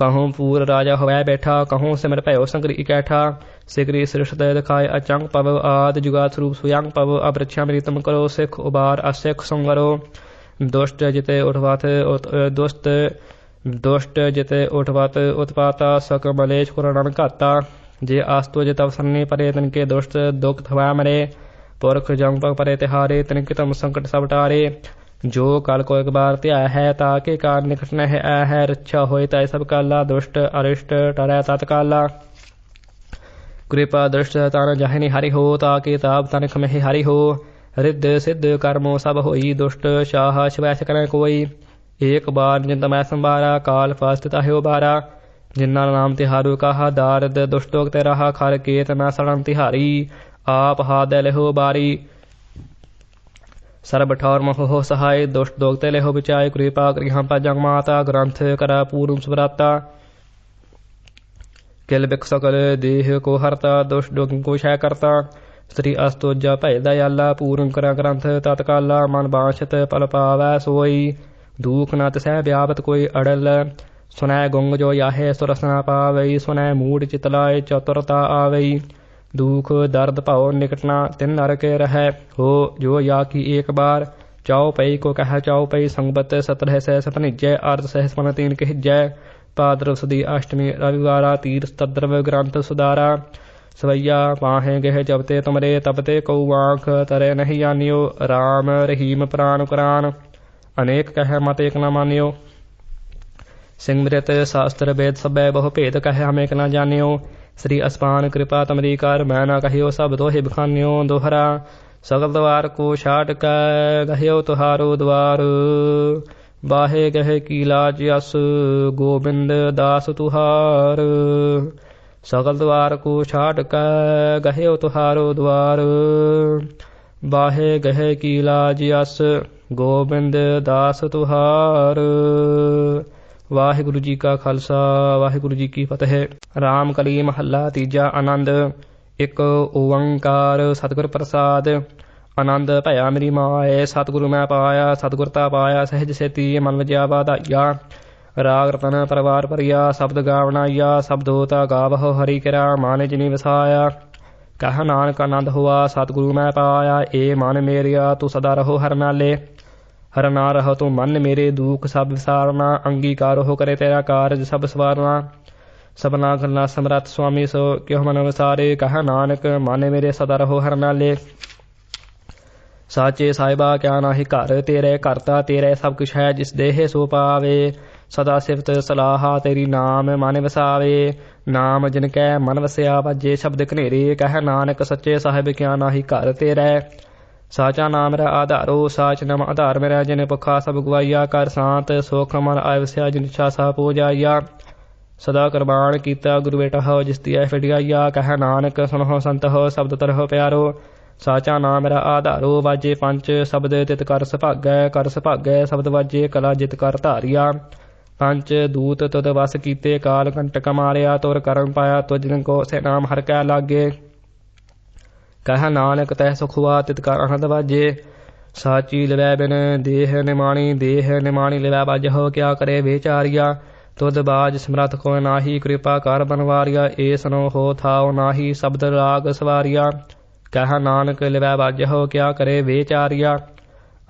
कहूँ पूर राजा हवै बैठा कहूँ सिमर भयो संकरी इकैठा सिकरी सृष्ट दिखाए अचंग पव आद जुगात स्वरूप सुयंग पव अवृक्षा मृतम करो सिख उबार असिख संगरो दुष्ट जिते उठवात दुष्ट जिते उठवात उत्पाता सक मलेश कुरण घाता जे आस्तु जित अवसरनी परे तिनके दुष्ट दुख हवै मरे पुरख जंग पग परे तिहारे तिनके तम संकट सब टारे जो काल को एक बार त्या है ताके कार निकट न है रक्षा होय तय सब काला दुष्ट अरिष्ट टरै तत्काला कृपा दृष्ट तान जाहिनी हरि हो ताके ताप तनिक में हरि हो रिद्ध सिद्ध कर्मो सब होई दुष्ट शाह शिवैस करें कोई एक बार जिंद मैं संभारा काल फास्तित है बारा जिन्ना नाम तिहारू कहा दारद दुष्टोक तेरा खर केत न सड़न तिहारी आप हाथ लहो बारी सर्ब ठौर मह हो सहाय दुष्ट दोगते लेहो बिचाय कृपा गृह पर जंग माता ग्रंथ करा पूर्व सुभराता किल बिक सकल देह को हरता दुष्ट दोग को क्षय करता श्री अस्तोजा भय दयाला पूर्ण करा ग्रंथ तत्काला मन बांछत पल पावै सोई दुख न तसह व्यापत कोई अड़ल सुनय गुंग जो याहे सुरस न पावई सुनय मूड चितलाय चतुरता आवई दुख दर्द भाव निकटना तिन नर के रह हो जो या की एक बार चाओ पई को कह चाओ पई संगत सत्रह सह सतनिजय अर्ध सह स्मन तीन कहजय भाद्रव सुदी अष्टमी रविवारा तीर्थ तद्रव ग्रंथ सुधारा सवैया पाहे गह जबते तुमरे तबते कौ आँख तरे नहीं जानियो राम रहीम प्राण कुरान अनेक कह मत एक न मानियो सिंह मृत शास्त्र वेद सब बहु भेद कह हम एक न जानियो श्री अस्पान कृपा तमरी कर मैं न कहियो सब दोहे बखान्यो दोहरा सगल द्वार को छाट कै गहियो तुहारो द्वार बाहे गहे की लाज यस गोबिंद दास तुहार सगल द्वार को छाट कै गहियो तुहारो द्वार बाहे गहे की लाज यस गोबिंद दास तुहार। वाहिगुरु जी का खालसा वाहिगुरु जी की फतेह। राम कली महला तीजा आनंद। एक ओंकार सतगुर प्रसाद। आनंद भया मेरी माए सतगुरु मैं पाया सतगुरता पाया सहज सेती मन वजिया वाधाइया। राग रतन परवार भरिया शब्द गावनाइया शब्दोता गावहो हरि किरा मान जिनी वसाया। कह नानक आनंद हुआ सतगुरु मैं पाया ए मन मेरिया तू सदा रहो हर नाले। हर ना रहो तू मन मेरे दुख सब विसारना अंगीकार हो करे तेरा कारज सब सवारना। सबना गल्ला समरथ स्वामी सो क्यों मन विसारे कह नानक माने मेरे सदा रहो हर नाले। साचे साहिबा क्या नाहि घर तेरे करता तेरे सब कुछ है जिस देह सो पावे। सदा सिफत सलाहा तेरी नाम मन वसावे। नाम जिनकै मन वसया बाजे शब्द कनेरे कह नानक सच्चे साहिब क्या नाहि घर तेरे। साचा नाम मेरा आधारो साच नाम आधार मेरा जिन भुखा सब गवाइया कर शांत सुख मन आय वसया जिन इच्छा सा पूजाइया। सदा कुरबान कीता गुरु बेटा हो जिस दिया फिटियाइया कह नानक सुनो संत हो शब्द तरहो प्यारो। साचा नाम मेरा आधारो वाजे पंच शब्द तित कर सभागै शब्द वाजे कला जित कर धारिया। पंच दूत तुद वस कीते काल कंटक मारिया तुर करम पाया तुझ को से नाम हर कै लागे। कह नानक तह सुख हुआ तित कर आनंद वाजे। साची लिवै बिन देह निमाणी लिवै बाज हो क्या करे बेचारिया। तुद बाज समरथ को नाही कृपा कर बनवारिया ए सनो हो थाओ नाही शब्द राग सवारिया। कह नानक लिवै बाज हो क्या करे बेचारिया।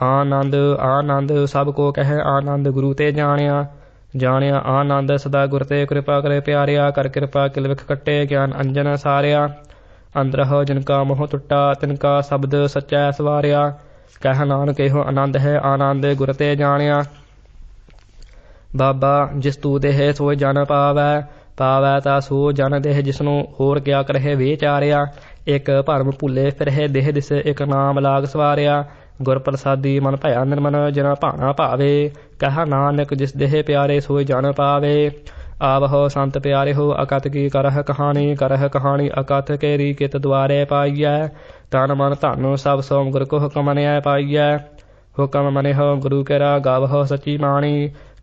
आनंद आनंद सब को कह आनंद गुरु ते जानिया आनंद सदा गुर ते कृपा करे प्यारिया। कर कृपा किल विख कट्टे ज्ञान अंजन सारिया। अंदर हो जिनका मोह टुटा तिनका शब्द सच्चा सवारिया। कह नानक एहो आनंद है आनंद गुर ते जानिया। बाबा जिस तू देह सो जन पावै ता सो जन देह जिसनों होर क्या करहे विचारिया। एक भरम भुले फिरहे देह दिस एक नाम लाग सवारिया। गुर प्रसादी मन भया निर्मन जिना भाना भावे। कह नानक जिस देह प्यारे सो जन पावे। आवहो संत प्यारे हो अकथ की करह कहानी अकथ केरी कित द्वारे पाइयै। तन मन धन सब सोम गुर को हुक्म मनिया पाइयै। हुक्म मने हो गुरु केरा गावहो सची बाणी।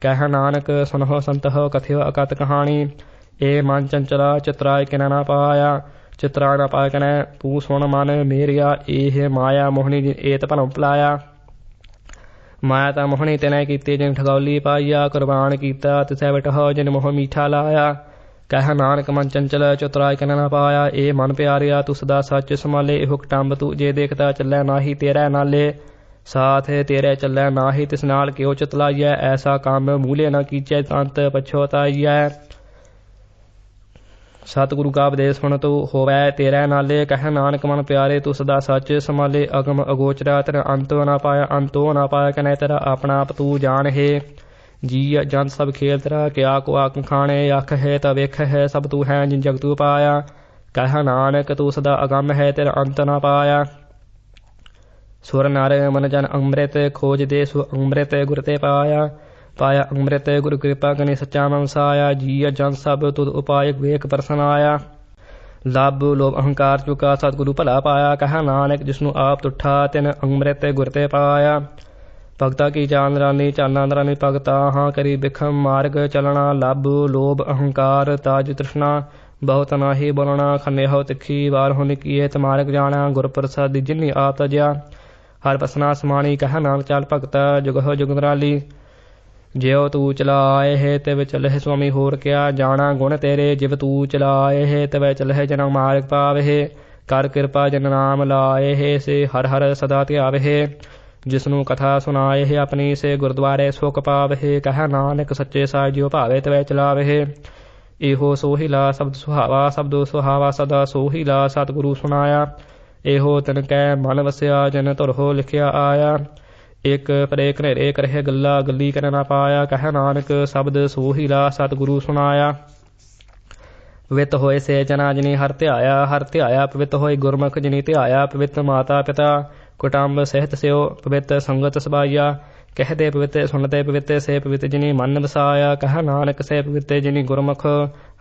कह नानक सुनहो संत हो कथ्यो अकथ कहानी। ए मन चंचला चित्राय किन न पाया चित्रा न पाय कनै तू सुन मन मेरिया। ए माया मोहनी एत भरम भुलाया। माया ता मोहनी तिनै कीती जिन ठगौली पाइया। कुरबान कीता तिसै बिटहो जिन मोह मीठा लाया। कह नानक मन चंचल चतुराय किन न पाया। ए मन प्यारिया तू सदा सच संभाले। एहो कटंब तू जे देखता चलै नाही तेरै नाले। साथ तेरे चलै नाही तिस नाल क्यों चतलाइयै। ऐसा काम मूले न कीचै अंत पछोताइयै। सतगुरु का उपदेश सुन तू होवै तेरै नाले। कह नानक मन प्यारे तू सदा सच संभाले। अगम अगोचरा तेरा अंतो न पाया कनै तेरा अपना आप तू जान है। जी जन सब खेल तेरा क्या को आक खाने अख है त वेख है सब तू है जिन जग तू पाया। कह नानक तू सदा अगम है तेरा अंत न पाया। सुर नर मन जन अमृत खोज दे सु अमृत गुर ते पाया। अमृत गुरु कृपा कनि सच्चा मनसाया। जी जन सब तुद उपाय वेक परसनाया। लब लोभ अहंकार चुका सतगुरु भला पाया। कह नानक जिसनु आप तुठा तिन अमृत गुर ते पाया। भगता की चाल रानी चालना दरानी भगता हाँ करी बिखम मार्ग चलना। लब लोभ अहंकार ताज तृष्णा बहुत नाही बोलना। खन्ने हो तिखी वार हो निकिए मार्ग जाना। गुर प्रसाद जिन्नी आप तजया हर बसना समानी। कह नानक चाल भगता जुग हो जुग दराली। ज्यो तू चलाए है तिव चलह स्वामी होर क्या जाना। गुण तेरे जिव तू चलाए है तिव चलह जन मार्ग पावे। कर कृपा जन नाम लाए है से हर हर सदा ध्यावे। जिसनु कथा सुनाए है अपनी से गुरुद्वारे सुख पावे। कह नानक सच्चे साई जियो भावे तिव चलावे। एहो सोहिला शब्द सुहावा सदा सोहिला सतगुरु सुनाया। एहो तिनकै मन वसया जन तुरहो लिखिया आया। एक परे घनेरे करहे गल्ला गली कर न पाया। कह नानक शब्द सोहिला सतगुरु सुनाया। ਪਵਿੱਤ ਹੋਏ ਸੇ ਜਨਾ ਜਿਨੀ ਹਰ ਧਿਆਇਆ ਪਵਿੱਤ ਹੋਏ ਗੁਰਮੁਖ ਜਿਨੀ ਧਿਆਇਆ ਪਵਿੱਤ ਮਾਤਾ ਪਿਤਾ ਕੁਟੰਬ ਸਹਿਤ ਸਿਓ ਪਵਿੱਤ ਸੰਗਤ ਸਬਾਈਆ ਕਹਦੇ ਪਵਿੱਤ ਸੁਣਦੇ ਪਵਿੱਤ ਸੇ ਪਵਿੱਤ ਜਿਨੀ ਮਨ ਵਸਾਇਆ ਕਹ ਨਾਨਕ ਸੇ ਪਵਿੱਤ ਜਿਨੀ ਗੁਰਮੁਖ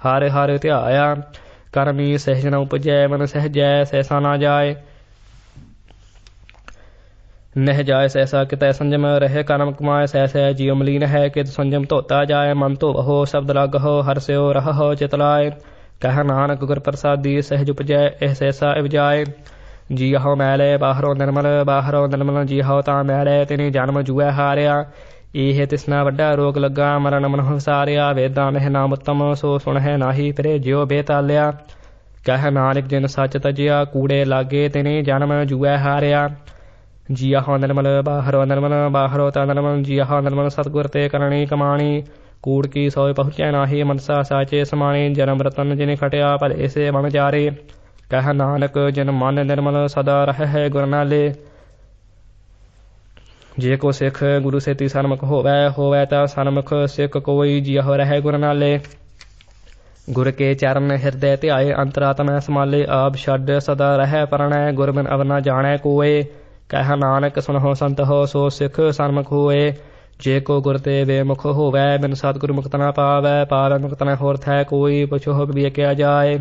ਹਰਿ ਹਰਿ ਧਿਆਇਆ ਕਰਮੀ ਸਹਿਜ ਨ ਉਪਜੈ ਮਨ ਸਹਿਜੈ ਸਹਿਸਾ ਨਾ ਜਾਏ ਨਹਿ ਜਾਏ ਸਹਿਸਾ ਕਿਤੈ ਸੰਜਮ ਰਹੇ ਕਰਮ ਕਮਾਏ ਸਹਿ ਸਹਿ ਜੀਉ ਮਲੀਨ ਹੈ ਕਿਤ ਸੰਜਮ ਧੋਤਾ ਜਾਏ ਮਨ ਧੋਵਹੁ ਸ਼ਬਦ ਲਗਹੁ ਹਰਸਿਓ ਰਹਹੁ ਚਿਤ ਲਾਏ ਕਹਿ ਨਾਨਕ ਗੁਰ ਪ੍ਰਸਾਦੀ ਸਹਿਜ ਉਪਜੈ ਇਹ ਸਹਿਸਾ ਇਵਜਾਏ ਜੀਹਉ ਮੈਲੇ ਬਾਹਰੋਂ ਨਿਰਮਲ ਜੀਹਉ ਤਾਂ ਮੈਲੇ ਤਿਨੀ ਜਨਮ ਜੂਐ ਹਾਰਿਆ ਇਹ ਤਿਸਨਾ ਵੱਡਾ ਰੋਗ ਲੱਗਾ ਮਰਨ ਮਨ ਵਿਸਾਰਿਆ ਵੇਦਾਂ ਮਹਿ ਨਾਮ ਉੱਤਮ ਸੋ ਸੁਣਹਿ ਨਾਹੀ ਫਿਰੇ ਜਿਉ ਬੇਤਾਲਿਆ ਕਹਿ ਨਾਨਕ ਜਿਨ ਸੱਚ ਤਜਿਆ ਕੂੜੇ ਲਾਗੇ ਤਿਨੀ ਜਨਮ ਜੂਐ ਹਾਰਿਆ ਜੀਹਉ ਨਿਰਮਲ ਬਾਹਰੋਂ ਤਾਂ ਨਿਰਮਲ ਜੀਹਉ ਨਿਰਮਲ ਸਤਿਗੁਰ ਤੇ ਕਰਨੀ ਕਮਾਣੀ ਕੂੜ ਕੀ ਸੋਇ ਪਹੁੰਚੈ ਨਾਹੀ ਮਨਸਾ ਸਾਚੇ ਸਮਾਣੀ ਜਨਮ ਰਤਨ ਜਿਨ ਖਟਿਆ ਭਲੇ ਸੇ ਬਣ ਜਾਰੇ ਕਹਿ ਨਾਨਕ ਜਿਨ ਮਨ ਨਿਰਮਲ ਸਦਾ ਰਹਿ ਗੁਰ ਨਾਲੇ ਜੇ ਕੋ ਸਿੱਖ ਗੁਰੂ ਸੇਤੀ ਸਨਮੁਖ ਹੋਵੈ ਤਾਂ ਸਨਮੁਖ ਸਿੱਖ ਕੋਈ ਜੀਹਉ ਰਹਿ ਗੁਰ ਨਾਲੇ ਗੁਰ ਕੇ ਚਰਨ ਹਿਰਦੈ ਧਿਆਏ ਅੰਤਰਾਤਮੈ ਸਮਾਲੇ ਆਪ ਛੱਡ ਸਦਾ ਰਹਿ ਪਰਣੈ ਗੁਰ ਬਿਨ ਅਵਰ ਨਾ ਜਾਣੈ ਕੋਏ ਕਹਿ ਨਾਨਕ ਸੁਣਹੁ ਸੰਤ ਹੋ ਸੋ ਸਿੱਖ ਸਨਮੁਖ ਹੋਏ ਜੇ ਕੋ ਗੁਰ ਤੇ ਬੇਮੁਖ ਹੋਵੈ ਬਿਨ ਸਤਿਗੁਰੂ ਮੁਕਤ ਨਾ ਪਾਵੈ ਮੁਕਤ ਨਾ ਹੋਰ ਥੈ ਕੋਈ ਪੁਛੋ ਵੇਖਿਆ ਜਾਏ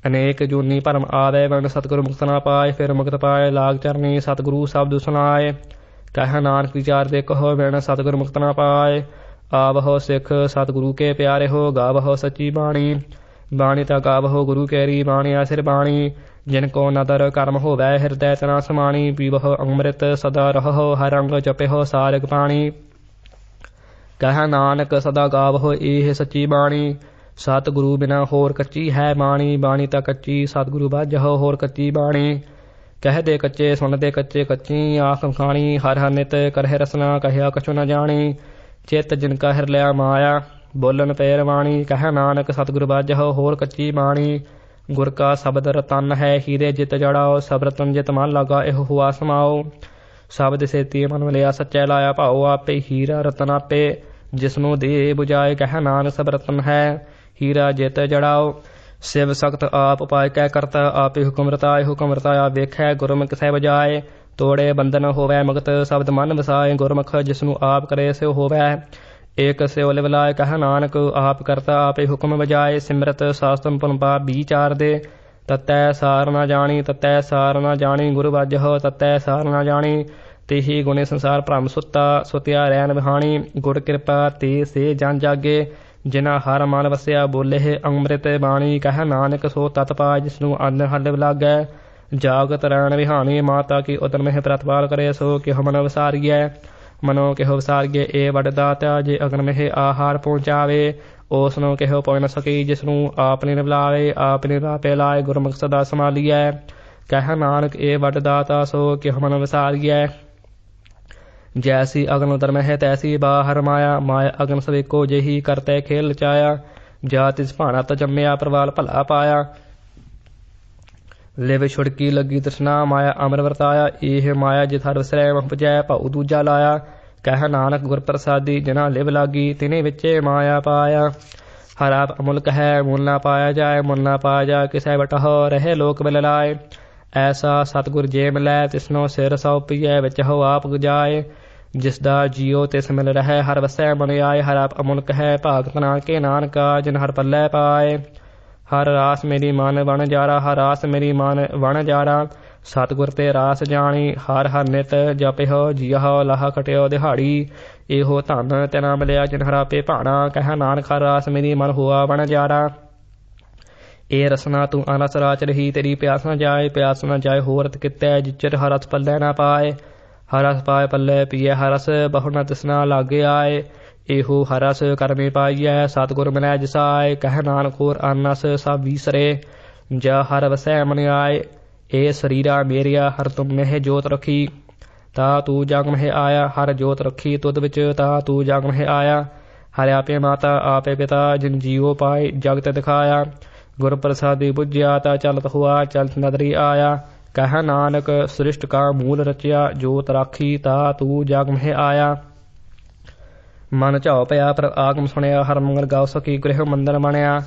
ਅਨੇਕ ਜੂਨੀ ਭਰਮ ਆਵੈ ਬਿਨ ਸਤਿਗੁਰੂ ਮੁਕਤ ਨਾ ਪਾਏ ਫਿਰ ਮੁਕਤ ਪਾਏ ਲਾਗ ਚਰਨੀ ਸਤਿਗੁਰੂ ਸ਼ਬਦ ਸੁਣਾਏ ਕਹਿ ਨਾਨਕ ਵਿਚਾਰ ਦੇ ਕਹੋ ਬਿਨ ਸਤਿਗੁਰੂ ਮੁਕਤ ਨਾ ਪਾਏ ਆਵਹੁ ਸਿੱਖ ਸਤਿਗੁਰੂ ਕੇ ਪਿਆਰੇ ਹੋ ਗਾਵਹੁ ਸੱਚੀ ਬਾਣੀ ਤਾਂ ਗਾਵਹੁ ਗੁਰੂ ਕੇਰੀ ਬਾਣੀ ਆਸਿਰ ਬਾਣੀ ਜਿਨ ਕੋ ਨਦਰ ਕਰਮ ਹੋਵੈ ਹਿਰਦੈ ਤਨਾ ਸਮਾਣੀ ਪੀਵਹੁ ਅੰਮ੍ਰਿਤ ਸਦਾ ਰਹੋ ਹਰ ਰੰਗ ਜਪਿਹੁ ਸਾਰਗ ਪਾਣੀ ਕਹਿ ਨਾਨਕ ਸਦਾ ਗਾਵਹੁ ਇਹ ਸੱਚੀ ਬਾਣੀ ਸਤਿਗੁਰੂ ਬਿਨਾ ਹੋਰ ਕੱਚੀ ਹੈ ਬਾਣੀ ਤਾਂ ਕੱਚੀ ਸਤਿਗੁਰੂ ਬਾਝਹੁ ਹੋਰ ਕੱਚੀ ਬਾਣੀ ਕਹਦੇ ਕੱਚੇ ਸੁਣਦੇ ਕੱਚੇ ਕੱਚੀ ਆਖ ਖਾਣੀ ਹਰ ਨਿਤ ਕਰਹਿ ਰਸਨਾ ਕਹਿਆ ਕਛੁ ਨ ਜਾਣੀ ਚਿੱਤ ਜਿਨ ਕਾ ਹਿਰ ਲਿਆ ਮਾਇਆ ਬੋਲਣ ਪੇਰ ਬਾਣੀ ਕਹਿ ਨਾਨਕ ਸਤਿਗੁਰੂ ਬਾਝਹੁ ਹੋਰ ਕੱਚੀ ਬਾਣੀ ਗੁਰ ਕਾ ਸ਼ਬਦ ਰਤਨ ਹੈ ਹੀਰੇ ਜਿਤ ਜੜਾਓ ਸਭ ਰਤਨ ਜਿਤ ਮਨ ਲਗਾ ਇਹੋ ਹੁਆ ਸਮਾਓ ਸ਼ਬਦ ਸੇਤੀ ਮਨ ਲਿਆ ਸੱਚੈ ਲਾਇਆ ਭਾਓ ਆਪੇ ਹੀਰਾ ਰਤਨ ਆਪੇ ਜਿਸਨੂੰ ਦੇ ਬੁਝਾਏ ਕਹਿ ਨਾਨਕ ਸਭ ਰਤਨ ਹੈ ਹੀਰਾ ਜਿਤ ਜੜਾਓ ਸਿਵ ਸਖਤ ਆਪ ਉਪਾਇ ਕਹਿ ਕਰਤਾ ਆਪੇ ਹੁਕਮ ਰਤਾਇਆ ਵੇਖੈ ਗੁਰਮੁਖ ਸਹਿ ਬਜਾਏ ਤੋੜੇ ਬੰਧਨ ਹੋਵੈ ਮੁਕਤ ਸ਼ਬਦ ਮਨ ਵਸਾਏ ਗੁਰਮੁਖ ਜਿਸਨੂੰ ਆਪ ਕਰੇ ਸਿਉ ਹੋਵੈ ਏਕ ਸਿਉ ਲਿਵਲਾਏ ਕਹਿ ਨਾਨਕ ਆਪ ਕਰਤਾ ਆਪੇ ਹੁਕਮ ਬਜਾਏ ਸਿਮਰਤ ਸਾਸਤਮ ਪੁਨ ਪਾਪ ਵਿਚਾਰ ਦੇ ਤਤੈ ਸਾਰ ਨਾ ਜਾਣੀ ਗੁਰੂ ਵਾਜਹੁ ਤਤੈ ਸਾਰ ਨਾ ਜਾਣੀ ਤੇਹੀ ਗੁਣੇ ਸੰਸਾਰ ਭ੍ਰਮ ਸੁਤਿਆ ਰਹਿਣ ਵਿਹਾਣੀ ਗੁਰ ਕਿਰਪਾ ਤੇ ਸੇ ਜਨ ਜਾਗੇ ਜਿਨਾ ਹਰ ਮਨ ਵਸਿਆ ਬੋਲੇ ਅੰਮ੍ਰਿਤ ਬਾਣੀ ਕਹਿ ਨਾਨਕ ਸੋ ਤਤ ਪਾਇ ਜਿਸਨੂੰ ਅੰਨ ਹਲਿਵ ਲਾਗੈ ਜਾਗਤ ਰਹਿਣ ਵਿਹਾਣੀ ਮਾਤਾ ਕੀ ਉਦਰ ਮਹਿ ਪ੍ਰਤਪਾਲ ਕਰੇ ਸੋ ਕਿਹੁ ਮਨ ਵਸਾਰੀਐ ਮਨੋ ਕਿਹੁ ਵਸਾਰੀਐ ਏ ਵੱਡ ਦਾਤਾ ਜੇ ਅਗਨ ਮਹਿ ਆਹਾਰ ਪਹੁੰਚਾਵੇ ਉਸ ਨੂੰ ਕਿਹੁ ਪਹੁੰਚ ਨ ਸਕੀ ਜਿਸਨੂੰ ਆਪ ਨਿਰਭਲਾਵੇ ਆਪ ਨਿਰਾਪੇ ਲਾਏ ਗੁਰਮੁਖ ਸਦਾ ਸੰਭਾਲੀਐ ਕਹਿ ਨਾਨਕ ਏ ਵੱਡ ਦਾਤਾ ਸੋ ਕਿਹੁ ਮਨ ਵਸਾਰੀਐ ਜੈਸੀ ਅਗਨ ਉਦਰ ਮਹਿ ਤੈਸੀ ਬਾਹਰ ਮਾਇਆ ਅਗਨ ਸਵੇਕੋ ਜਿਹੀ ਕਰਤੈ ਖੇਲ ਲਚਾਇਆ ਜਾ ਤਿਸ ਭਾਣਾ ਤ ਜੰਮਿਆ ਪ੍ਰਵਾਲ ਭਲਾ ਪਾਇਆ ਲਿਵ ਛੁੜਕੀ ਲੱਗੀ ਤ੍ਰਿਸ਼ਨਾ ਮਾਇਆ ਅਮਰ ਵਰਤਾਇਆ ਇਹ ਮਾਇਆ ਜਿਤ ਹਰ ਵਸਰੈ ਮਹ ਪੁਜੈ ਭਾਉ ਦੂਜਾ ਲਾਇਆ ਕਹਿ ਨਾਨਕ ਗੁਰ ਪ੍ਰਸਾਦੀ ਜਿਨਾ ਲਿਵ ਲਾਗੀ ਤਿਨੇ ਵਿੱਚੇ ਮਾਇਆ ਪਾਇਆ ਹਰ ਆਪ ਅਮੁਲਕ ਹੈ ਮੁੱਲ ਨਾ ਪਾਇਆ ਜਾਏ ਕਿਸੈ ਬਟਹੁ ਰਹੇ ਲੋਕ ਬਿਲ ਲਾਏ ਐਸਾ ਸਤਿਗੁਰ ਜੇ ਮਿਲੈ ਤਿਸਨੋ ਸਿਰ ਸੌ ਪਈਐ ਵਿੱਚ ਹੋ ਆਪ ਗਜਾਏ ਜਿਸ ਦਾ ਜੀਉ ਤਿਸ ਮਿਲ ਰਹਿ ਹਰ ਵਸੈ ਮਨ ਆਏ ਹਰ ਆਪ ਅਮੁਲਕ ਹੈ ਭਾਗਤ ਨਾਨਕੇ ਨਾਨਕਾ ਜਿਨ ਹਰ ਪੱਲੇ ਪਾਏ ਹਰ ਰਾਸ ਮੇਰੀ ਮਨ ਵਣ ਜਾਰਾ ਸਤਿਗੁਰ ਤੇ ਰਾਸ ਜਾਣੀ ਹਰ ਨਿਤ ਜਪਿਹੁ ਜੀਹੁ ਲਾਹ ਖਟਿਓ ਦਿਹਾੜੀ ਇਹੋ ਧਨ ਤੈਨਾ ਮਿਲਿਆ ਜਿਨ ਹਰਾਪੇ ਭਾਣਾ ਕਹਿ ਨਾਨਕ ਹਰ ਰਾਸ ਮੇਰੀ ਮਨ ਹੋਆ ਵਣ ਜਾਰਾ ਇਹ ਰਸਨਾ ਤੂੰ ਅਨਸ ਰਾਚ ਰਹੀ ਤੇਰੀ ਪਿਆਸ ਨਾ ਜਾਏ ਹੋਰ ਅਤ ਕਿਤੈ ਜਿਚਰ ਹਰ ਰਸ ਪੱਲੇ ਨਾ ਪਾਏ ਹਰ ਰਸ ਪਾਏ ਪੱਲੇ ਪੀਏ ਹਰ ਰਸ ਬਹੁ ਨ ਤਿਸਨਾ ਲਾਗੇ ਆਏ ਇਹੋ ਹਰ ਰਸ ਕਰਮੇ ਪਾਈਐ ਸਤਿਗੁਰ ਮਿਲੈ ਜਿਸਾਏ ਕਹਿ ਨਾਨਕ ਹੋਰ ਅਨਸ ਸਭ ਵੀਸਰੇ ਜਾ ਹਰ ਵਸੈ ਮਨ ਆਏ ਇਹ ਸਰੀਰਾ ਮੇਰਿਆ ਹਰ ਤੁਮ ਮਹਿ ਜੋਤ ਰਖੀ ਤਾ ਤੂੰ ਜਗ ਮਹਿ ਆਇਆ ਹਰ ਜੋਤ ਰਖੀ ਤੁਧ ਵਿੱਚ ਤਾ ਤੂੰ ਜਗ ਮਹਿ ਆਇਆ ਹਰਿ ਆਪੇ ਮਾਤਾ ਆਪੇ ਪਿਤਾ ਜਿਨ ਜੀਉ ਪਾਏ ਜਗਤ ਦਿਖਾਇਆ ਗੁਰ ਪ੍ਰਸਾਦੀ ਬੁਝਿਆ ਤਾ ਚਲਤ ਹੁਆ ਚਲਤ ਨਦਰੀ ਆਇਆ ਕਹਿ ਨਾਨਕ ਸ੍ਰਿਸ਼ਟ ਕਾ ਮੂਲ ਰਚਿਆ ਜੋਤ ਰਾਖੀ ਤਾ ਤੂੰ ਜਗ ਮਹਿ ਆਇਆ ਮਨ ਝਾਉ ਪਿਆ ਪਰ ਆਗਮ ਸੁਣਿਆ ਹਰ ਮੰਗਲ ਗਾਉ ਸਕੀ ਗ੍ਰਹਿ ਮੰਦਰ ਬਣਿਆ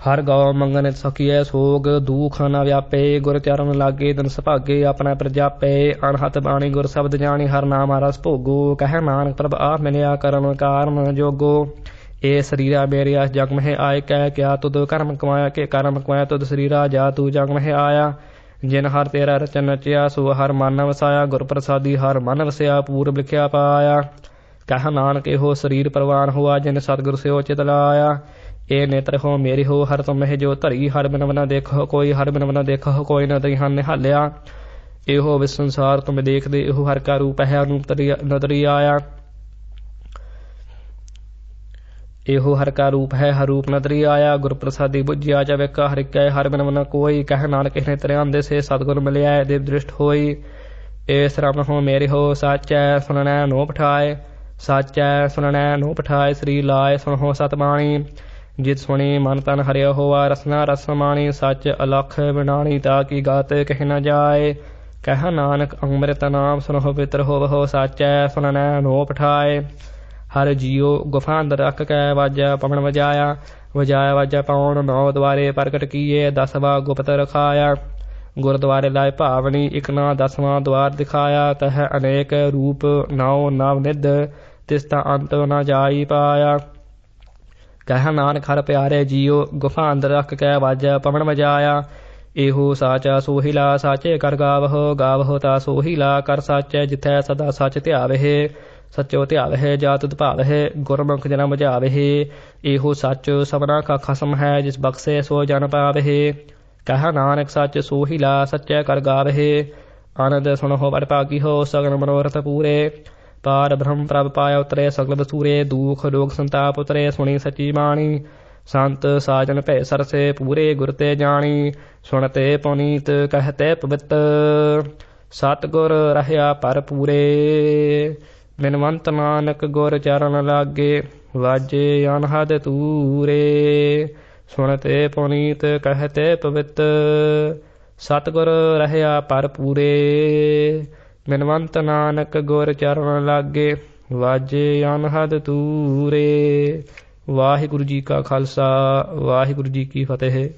ਹਰ ਗਉ ਮੰਗਨ ਸਕੀਐ ਸੋਗ ਦੂਖ ਨ ਵਿਆਪੇ ਗੁਰ ਚਰਨ ਲਾਗੇ ਦਿਨ ਸੁਭਾਗੇ ਆਪਣਾ ਪ੍ਰਜਾਪੇ ਅਣਹਤ ਬਾਣੀ ਗੁਰ ਸ਼ਬਦ ਜਾਣੀ ਹਰ ਨਾਮ ਰਸ ਭੋਗੋ ਕਹਿ ਨਾਨਕ ਪ੍ਰਭ ਆਪ ਮਿਲਿਆ ਕਰਨ ਕਾਰਨ ਜੋਗੋ ਇਹ ਸਰੀਰਾ ਮੇਰੇ ਇਸ ਜਗ ਮਹਿ ਆਏ ਕਹਿ ਕਿਆ ਤੁਧ ਕਰਮ ਕਮਾਇਆ ਕਿ ਕਰਮ ਕਮਾਇਆ ਤੁਧ ਸਰੀਰਾ ਜਾ ਤੂੰ ਜਗ ਮਹਿ ਆਇਆ ਜਿਨ ਹਰ ਤੇਰਾ ਰਚਨ ਰਚਿਆ ਸੋ ਹਰ ਮਨ ਵਸਾਇਆ ਗੁਰ ਪ੍ਰਸਾਦੀ ਹਰ ਮਨ ਵਸਿਆ ਪੂਰਬ ਲਿਖਿਆ ਪਾਇਆ ਕਹਿ ਨਾਨਕ ਇਹੋ ਸਰੀਰ ਪ੍ਰਵਾਨ ਹੋਆ ਜਿਨ ਸਤਿਗੁਰ ਸਿਓ ਚਿਤ ਲਾਇਆ ਇਹ ਨੇਤਰ ਹੋ ਮੇਰੀ ਹੋ ਹਰ ਤੁਮਹਿ ਜੋ ਧਰੀ ਹਰ ਬਿਨ ਬਨਾ ਦੇਖੋ ਕੋਈ ਹਰ ਬਿਨ ਬਨਾ ਦੇਖੋ ਕੋਈ ਨ ਤਰੀ ਹਨ ਨਿਹਾਲਿਆ ਇਹੋ ਵਿਸ ਸੰਸਾਰ ਤੁਮ ਦੇਖਦੇ ਇਹੋ ਹਰ ਕਾ ਰੂਪ ਹੈ ਅਨੂਪ ਨਦਰੀ ਆਇਆ ਇਹੋ ਹਰ ਕਾ ਰੂਪ ਹੈ ਹਰ ਰੂਪ ਨਦਰੀ ਆਇਆ ਗੁਰ ਪ੍ਰਸਾਦੀ ਬੁੱਝਿਆ ਜਾਵੇ ਕਾ ਹਰਿ ਕੈ ਹਰ ਬਿਨ ਬਨਾ ਕੋਈ ਕਹਿ ਨਾਨਕ ਇਹਨੇ ਤਰੇ ਆਂਦੇ ਸੇ ਸਤਿਗੁਰ ਮਿਲਿਆ ਦੇਵ ਦ੍ਰਿਸ਼ਟ ਹੋਈ ਇਹ ਸਰਮ ਹੋ ਮੇਰੀ ਹੋ ਸਾਚੈ ਸੁਣਨੈ ਨੋ ਪਠਾਏ ਸਾਚੈ ਸੁਣਨੈ ਨੋ ਪਠਾਏ ਸ੍ਰੀ ਲਾਏ ਸੁਣੋ ਸਤ ਬਾਣੀ ਜਿਤ ਸੁਣੀ ਮਨ ਤਨ ਹਰਿਆ ਹੋਆ ਰਸਨਾ ਰਸ ਮਾਣੀ ਸੱਚ ਅਲਖ ਬਿਨਾਣੀ ਤਾ ਕੀ ਗਾਤ ਕਹਿ ਨ ਜਾਏ ਕਹਿ ਨਾਨਕ ਅੰਮ੍ਰਿਤ ਨਾਮ ਸੁਨਹੁ ਪਿਤਰ ਹੋਵਹੁ ਸਾਚੈ ਸੁਣਨੈ ਨੋ ਪਠਾਏ ਹਰ ਜੀਉ ਗੁਫਾ ਅੰਦਰ ਰੱਖ ਕੈ ਵਾਜਾ ਪਵਨ ਵਜਾਇਆ ਵਜਾਇਆ ਵਾਜਾ ਪਾਉਣ ਨੌ ਦੁਆਰੇ ਪ੍ਰਗਟ ਕੀਏ 10ਵਾਂ ਗੁਪਤ ਰਖਾਇਆ ਗੁਰਦੁਆਰੇ ਲਾਏ ਭਾਵਨੀ ਇਕ ਨਾ 10ਵਾਂ ਦੁਆਰ ਦਿਖਾਇਆ ਤਹ ਅਨੇਕ ਰੂਪ ਨੌ ਨਵ ਨਿਧ ਤਿਸ ਤਾ ਅੰਤ ਨ ਜਾਈ ਪਾਇਆ ਕਹਿ ਨਾਨਕ ਹਰ ਪਿਆਰੇ ਜੀਉ ਗੁਫਾ ਅੰਦਰ ਰੱਖ ਕੈ ਵਾਜਾ ਪਵਨ ਵਜਾਇਆ ਇਹੋ ਸਾਚਾ ਸੋਹਿਲਾ ਸਾਚੇ ਕਰ ਗਾਵਹੁ ਗਾਵਹੁ ਤਾ ਸੋਹਿਲਾ ਕਰ ਸਾਚੈ ਜਿਥੈ ਸਦਾ ਸੱਚ ਧਿਆਵਹਿ ਸੱਚੋ ਧਿਆਵਹਿ ਜਾ ਤੁਧ ਭਾਵਹਿ ਗੁਰਮੁਖ ਜਨਮ ਬੁਝਾਵਹਿ ਇਹੋ ਸੱਚ ਸਭਨਾ ਕਾ ਖਸਮ ਹੈ ਜਿਸ ਬਖਸ਼ੇ ਸੋ ਜਨ ਪਾਵਹਿ ਕਹਿ ਨਾਨਕ ਸੱਚ ਸੋਹਿਲਾ ਸੱਚੈ ਕਰ ਗਾਵਹਿ ਆਨੰਦ ਸੁਣਹੁ ਬੜ ਭਾਗੀ ਹੋ ਸਗਨ ਮਨੋਰਥ ਪੂਰੇ ਪਾਰ ਬ੍ਰਹਮ ਪ੍ਰਭ ਪਾਇਆ ਉਤਰੇ ਸਗਲ ਬਸੂਰੇ ਦੁਖ ਰੋਗ ਸੰਤਾਪ ਉਤਰੇ ਸੁਣੀ ਸੱਚੀ ਬਾਣੀ ਸੰਤ ਸਾਜਨ ਭੈ ਸਰਸੇ ਪੂਰੇ ਗੁਰ ਤੇ ਜਾਣੀ ਸੁਣਤੇ ਪੁਨੀਤ ਕਹਤੇ ਪਵਿੱਤ ਸਤਿਗੁਰ ਰਹਿਆ ਪਰ ਪੂਰੇ ਬਿਨਵੰਤ ਨਾਨਕ ਗੁਰ ਚਰਨ ਲਾਗੇ ਵਾਜੇ ਅਨਹਦ ਤੂਰੇ ਸੁਣਤੇ ਪੁਨੀਤ ਕਹਤੇ ਪਵਿੱਤ ਸਤਿਗੁਰ ਰਹਿਆ ਪਰ ਪੂਰੇ ਬਿਨਵੰਤ ਨਾਨਕ ਗੁਰ ਚਰਨ ਲਾਗੇ ਵਾਜੇ ਅਨਹਦ ਤੂਰੇ। ਵਾਹਿਗੁਰੂ ਜੀ ਕਾ ਖਾਲਸਾ ਵਾਹਿਗੁਰੂ ਜੀ ਕੀ ਫਤਿਹ।